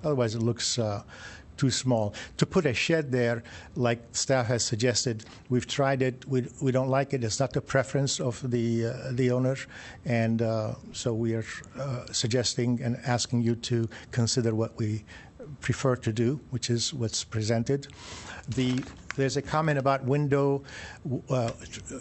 Otherwise, it looks too small. To put a shed there, like staff has suggested, we've tried it. We don't like it. It's not the preference of the owner, and so we are suggesting and asking you to consider what we prefer to do, which is what's presented. There's a comment about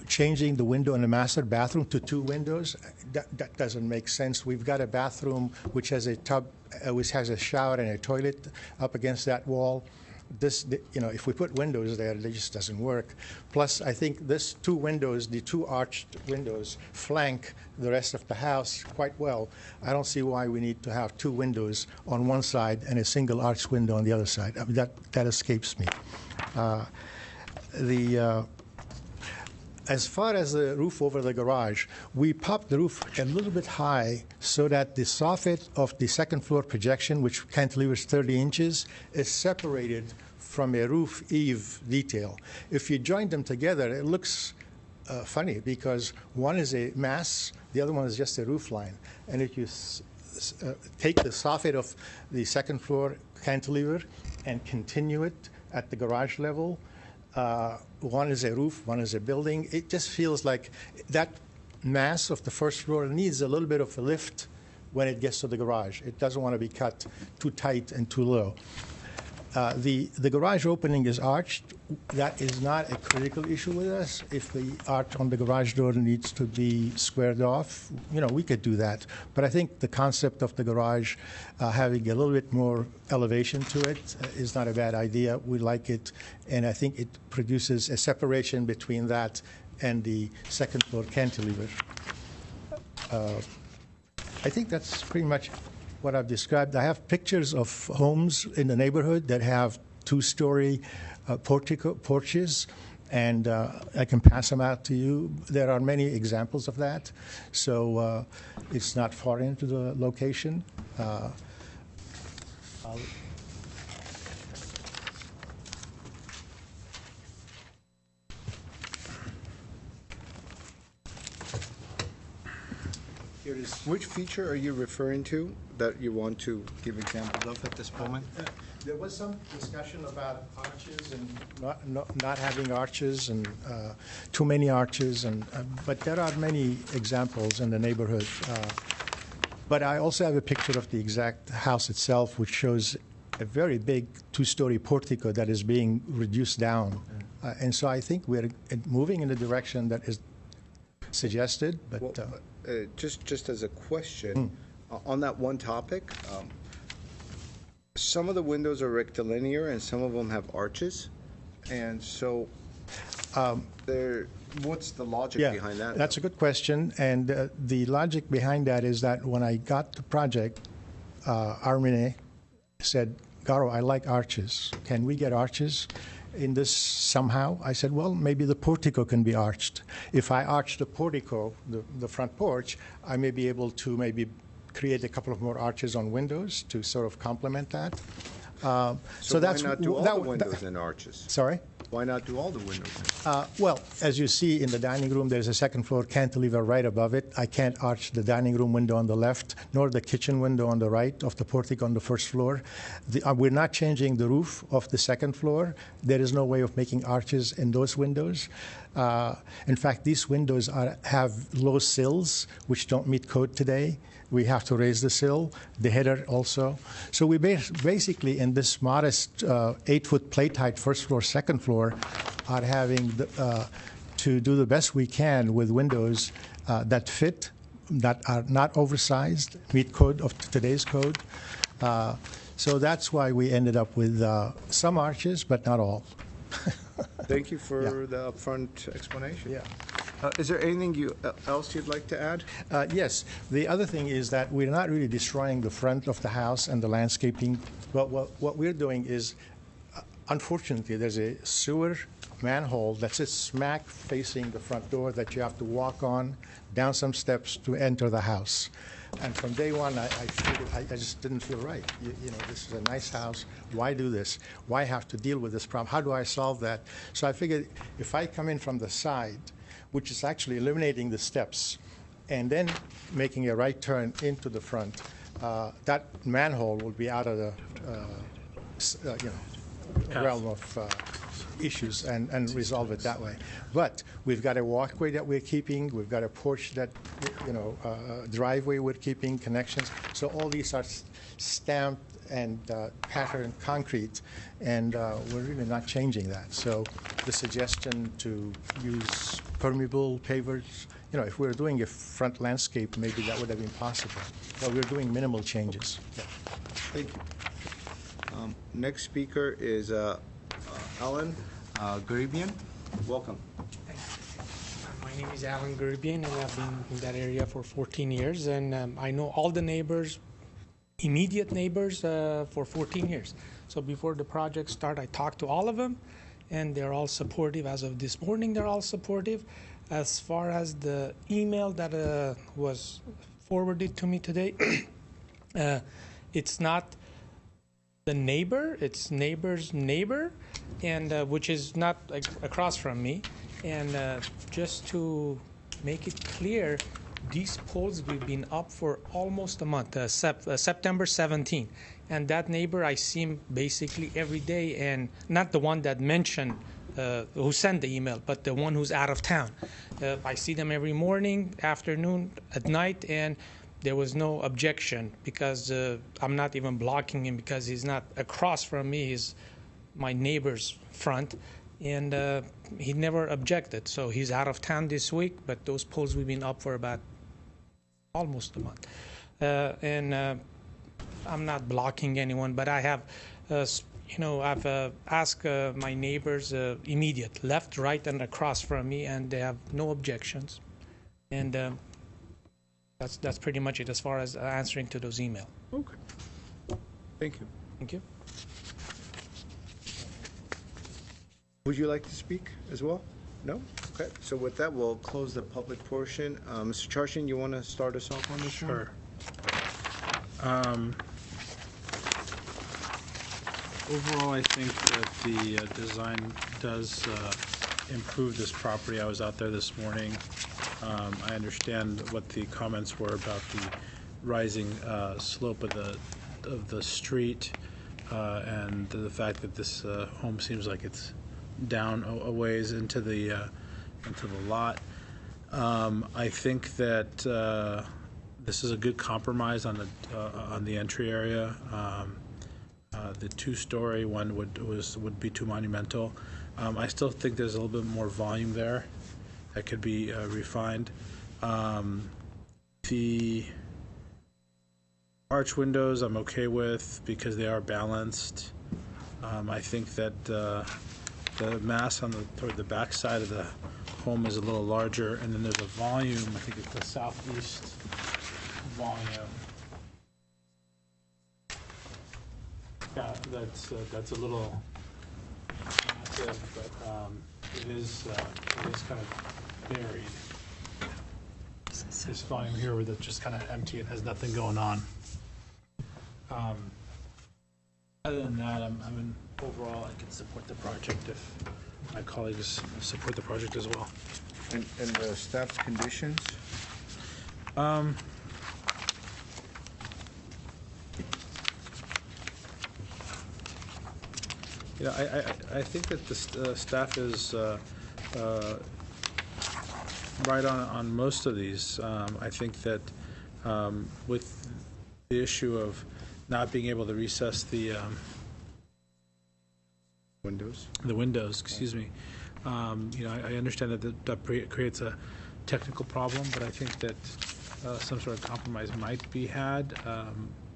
changing the window in the master bathroom to 2 windows. That doesn't make sense. We've got a bathroom which has a tub, which has a shower and a toilet up against that wall. If we put windows there, it just doesn't work. Plus, I think this 2 windows, the 2 arched windows, flank the rest of the house quite well. I don't see why we need to have 2 windows on one side and a single arched window on the other side. I mean, that escapes me. As far as the roof over the garage, we popped the roof a little bit high so that the soffit of the second floor projection, which cantilevers 30 inches, is separated from a roof eave detail. If you join them together, it looks funny because one is a mass, the other one is just a roof line. And if you take the soffit of the second floor cantilever and continue it at the garage level, one is a roof, one is a building. It just feels like that mass of the first floor needs a little bit of a lift when it gets to the garage. It doesn't want to be cut too tight and too low. The garage opening is arched. That is not a critical issue with us. If the arch on the garage door needs to be squared off, we could do that. But I think the concept of the garage having a little bit more elevation to it is not a bad idea. We like it, and I think it produces a separation between that and the second floor cantilever. I think that's pretty much what I've described. I have pictures of homes in the neighborhood that have 2-story porches, and I can pass them out to you. There are many examples of that, so it's not far into the location. Which feature are you referring to that you want to give examples of at this moment? There was some discussion about arches and not having arches and too many arches, but there are many examples in the neighborhood. But I also have a picture of the exact house itself, which shows a very big two-story portico that is being reduced down. And so I think we're moving in the direction that is suggested. But well, just as a question, on that one topic, some of the windows are rectilinear and some of them have arches. And so what's the logic behind that? That's a good question. And the logic behind that is that when I got the project, Armine said, Garo, I like arches. Can we get arches in this somehow? I said, well, maybe the portico can be arched. If I arch the portico, the front porch, I may be able to maybe create a couple of more arches on windows to sort of complement that. So that's why not do all the windows and arches? Sorry? Why not do all the windows? Well, as you see in the dining room, there's a second floor cantilever right above it. I can't arch the dining room window on the left, nor the kitchen window on the right of the portico on the first floor. We're not changing the roof of the second floor. There is no way of making arches in those windows. In fact, these windows have low sills, which don't meet code today. We have to raise the sill, the header also. So we basically, in this modest 8-foot plate height first floor, second floor, are having to do the best we can with windows that fit, that are not oversized, meet code of today's code. So that's why we ended up with some arches, but not all. Thank you for the upfront explanation. Yeah. Is there anything else you'd like to add? Yes. The other thing is that we're not really destroying the front of the house and the landscaping. But what we're doing is, unfortunately, there's a sewer manhole that sits smack facing the front door that you have to walk on, down some steps to enter the house. And from day one, I just didn't feel right. You know, this is a nice house. Why do this? Why have to deal with this problem? How do I solve that? So I figured if I come in from the side, which is actually eliminating the steps, and then making a right turn into the front, that manhole will be out of the realm of issues and resolve it that way. But we've got a walkway that we're keeping. We've got a porch that, driveway we're keeping, connections. So all these are stamped and patterned concrete, and we're really not changing that. So the suggestion to use permeable pavers, if we were doing a front landscape, maybe that would have been possible. But we're doing minimal changes. Yeah. Thank you. Next speaker is Alan Garibian. Welcome. My name is Alan Garibian, and I've been in that area for 14 years, and I know all the neighbors, immediate neighbors, for 14 years. So before the project started, I talked to all of them, and they're all supportive. As of this morning, they're all supportive. As far as the email that was forwarded to me today, it's not the neighbor, it's neighbor's neighbor, and which is not across from me. And just to make it clear, these poles we've been up for almost a month, September 17. And that neighbor, I see him basically every day, and not the one that mentioned, who sent the email, but the one who's out of town. I see them every morning, afternoon, at night, and there was no objection because I'm not even blocking him because he's not across from me. He's my neighbor's front, and he never objected. So he's out of town this week, but those poles we've been up for about almost a month. And I'm not blocking anyone, but I have, I've asked my neighbors immediate, left, right, and across from me, and they have no objections. And that's pretty much it as far as answering to those emails. Okay. Thank you. Thank you. Would you like to speak as well? No? Okay. So with that, we'll close the public portion. Mr. Charshin, you want to start us off on this? Sure. Overall, I think that the design does improve this property. I was out there this morning. I understand what the comments were about the rising slope of the street. and the fact that this home seems like it's down a ways into the lot. I think that this is a good compromise on the entry area. The two-story one would be too monumental. I still think there's a little bit more volume there that could be refined. The arch windows I'm okay with because they are balanced. I think that the mass toward the back side of the home is a little larger, and then there's a volume. I think it's the southeast volume. Yeah, that's a little massive, but it is kind of buried. This volume here where that's just kind of empty and has nothing going on. Other than that, overall I can support the project if my colleagues support the project as well. And the staff's conditions? I think that the staff is right on most of these. I think that with the issue of not being able to recess the windows, excuse me. I understand that creates a technical problem, but I think that some sort of compromise might be had.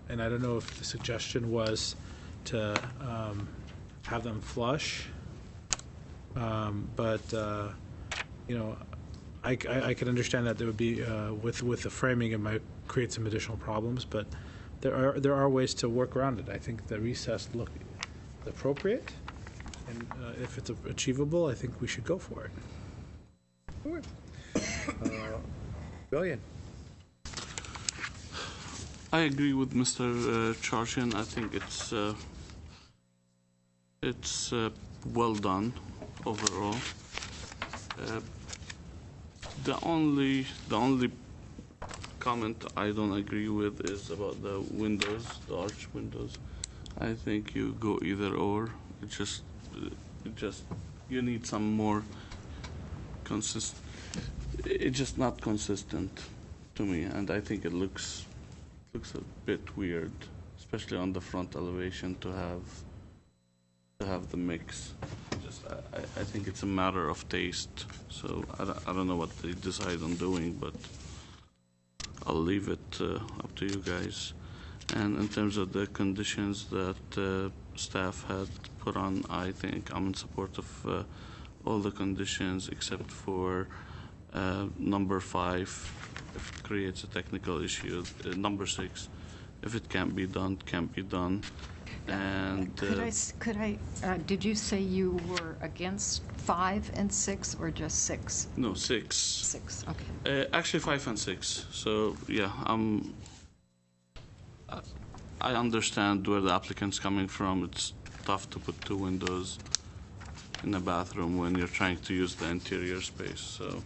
And I don't know if the suggestion was to have them flush, but I can understand that there would be with the framing, it might create some additional problems, but there are ways to work around it. I think the recessed look is appropriate, and if it's achievable, I think we should go for it. Billion. I agree with Mr. Charchin. I think it's well done overall. The only comment I don't agree with is about the windows, the arch windows. I think you go either or. It just you need some more consistent. It's just not consistent to me, and I think it looks a bit weird, especially on the front elevation to have the mix. I think it's a matter of taste. So I don't know what they decide on doing, but I'll leave it up to you guys. And in terms of the conditions that staff had put on, I think I'm in support of all the conditions except for number 5, if it creates a technical issue. Number 6, if it can't be done, can't be done. And could I did you say you were against 5 and 6 or just 6? No, 6. 6, okay. Actually 5 and 6. So yeah, I understand where the applicant's coming from. It's tough to put 2 windows in a bathroom when you're trying to use the interior space. So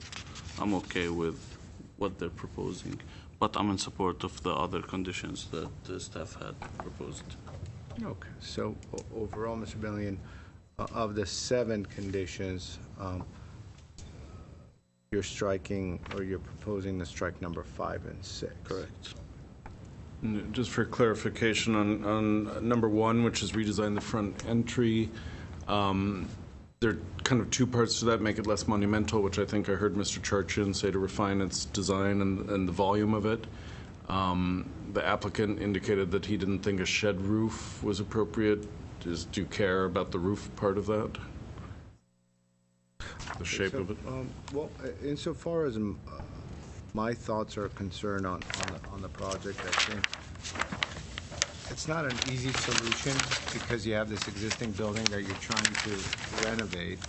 I'm okay with what they're proposing, but I'm in support of the other conditions that the staff had proposed. Okay, so overall, Mr. Billion, of the 7 conditions, you're striking, or you're proposing to strike number 5 and 6. Correct. Just for clarification on number 1, which is redesign the front entry, there are kind of 2 parts to that, make it less monumental, which I think I heard Mr. Charchin say to refine its design and the volume of it. The applicant indicated that he didn't think a shed roof was appropriate. Do you care about the roof part of that? The shape of it? Well, insofar as my thoughts are concerned on the project, I think it's not an easy solution because you have this existing building that you're trying to renovate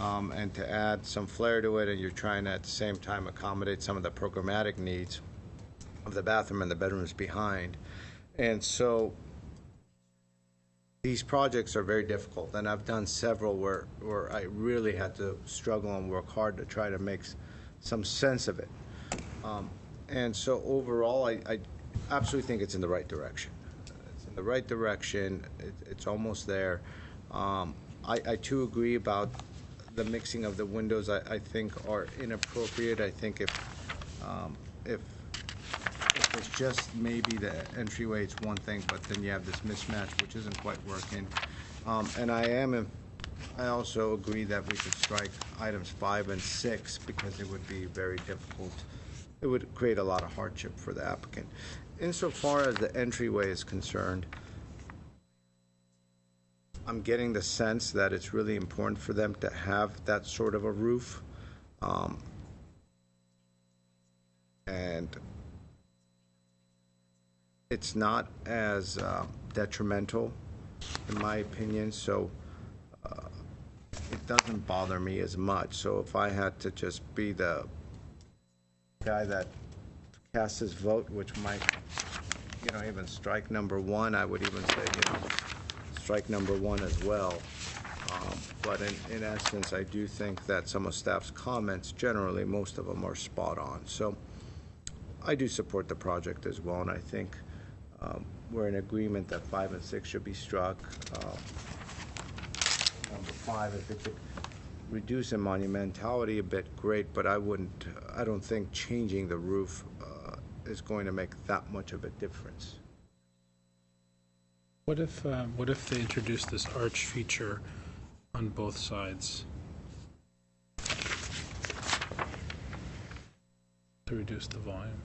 and to add some flair to it, and you're trying to at the same time accommodate some of the programmatic needs of the bathroom and the bedrooms behind. And so these projects are very difficult, and I've done several where I really had to struggle and work hard to try to make some sense of it. And so overall, I absolutely think it's in the right direction. It's in the right direction. It's almost there. I too agree about the mixing of the windows. I think are inappropriate. I think if it's just maybe the entryway, it's one thing, but then you have this mismatch, which isn't quite working. And I also agree that we should strike items 5 and 6 because it would be very difficult. It would create a lot of hardship for the applicant. Insofar as the entryway is concerned, I'm getting the sense that it's really important for them to have that sort of a roof. And it's not as detrimental, in my opinion, so it doesn't bother me as much. So if I had to just be the guy that casts his vote, which might, even strike number 1, I would even say, strike number 1 as well. But in essence, I do think that some of staff's comments, generally, most of them are spot on. So I do support the project as well, and I think we're in agreement that 5 and 6 should be struck. Number 5, if it could reduce in monumentality a bit, great, but I don't think changing the roof is going to make that much of a difference. What if they introduce this arch feature on both sides to reduce the volume?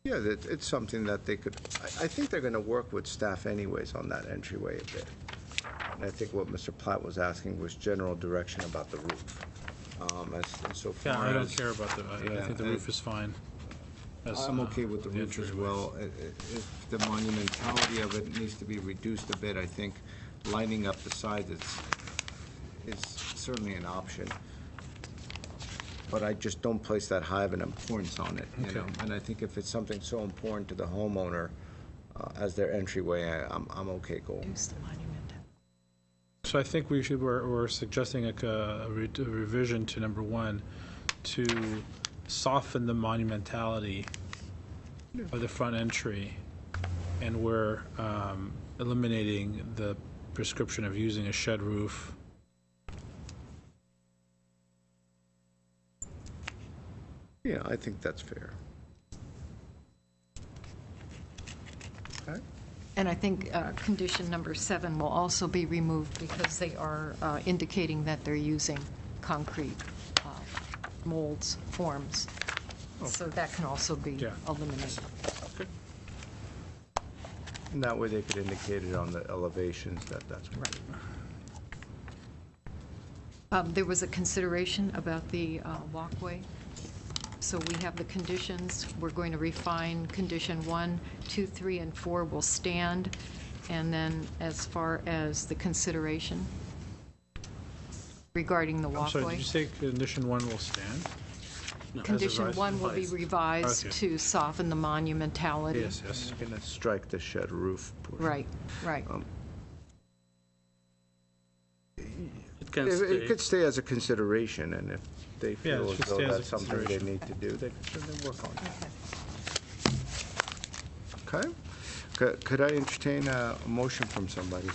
Yeah, it's something that they could, I think they're going to work with staff anyways on that entryway a bit. And I think what Mr. Platt was asking was general direction about the roof. Yeah, I don't care about I think the roof is fine. I'm okay with the roof as well. If the monumentality of it needs to be reduced a bit, I think lining up the sides is certainly an option. But I just don't place that high of an importance on it, you know. And I think if it's something so important to the homeowner as their entryway, I'm okay going. So I think we're suggesting a revision to number 1 to soften the monumentality of the front entry, and we're eliminating the prescription of using a shed roof. Yeah, I think that's fair. Okay. And I think condition number 7 will also be removed because they are indicating that they're using concrete molds, forms. So that can also be eliminated. Okay. And that way they could indicate it on the elevations that's right. There was a consideration about the walkway. So we have the conditions. We're going to refine condition 1, 2, 3, and 4 will stand. And then as far as the consideration regarding the walkway. I'm sorry, did you say condition 1 will stand? No, condition 1 will be revised to soften the monumentality. Yes. Going to strike the shed roof portion. Right. It could stay as a consideration, and if they feel as though that's something they need to do, they can work on it. Okay. Could I entertain a motion from somebody?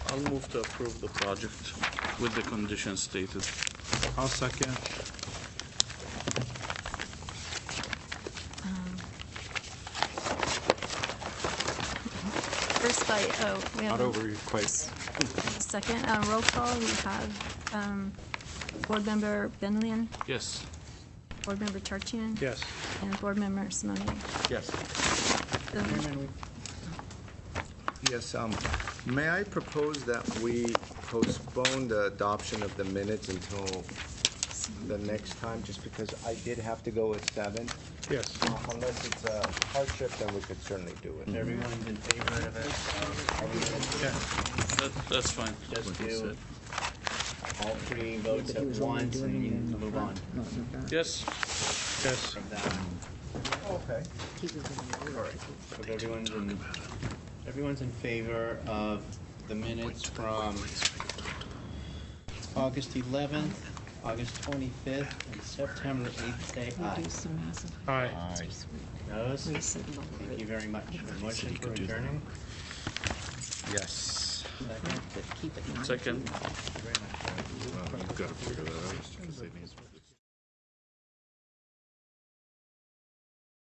I'll move to approve the project with the conditions stated. I'll second. First by, we have Not over quite. Second, roll call, we have Board Member Benlian, Yes. Board Member Charchian. Yes. And Board Member Simone. Yes. Yes, may I propose that we postpone the adoption of the minutes until the next time, just because I did have to go at 7? Yes. Unless it's a hardship, then we could certainly do it. Everyone's in favor of it? That's fine. Just do all 3 votes at once and you can move on. Yes. From that on. Okay. All right. So everyone's in favor of the minutes from August 11th. August 25th and September 8th, say aye. Reduce the massive. Aye. Opposed? We said lower Thank it. you very much. A motion for adjourning? Yes. Keep it 19. Second. Thank you very much. You've got to figure that out.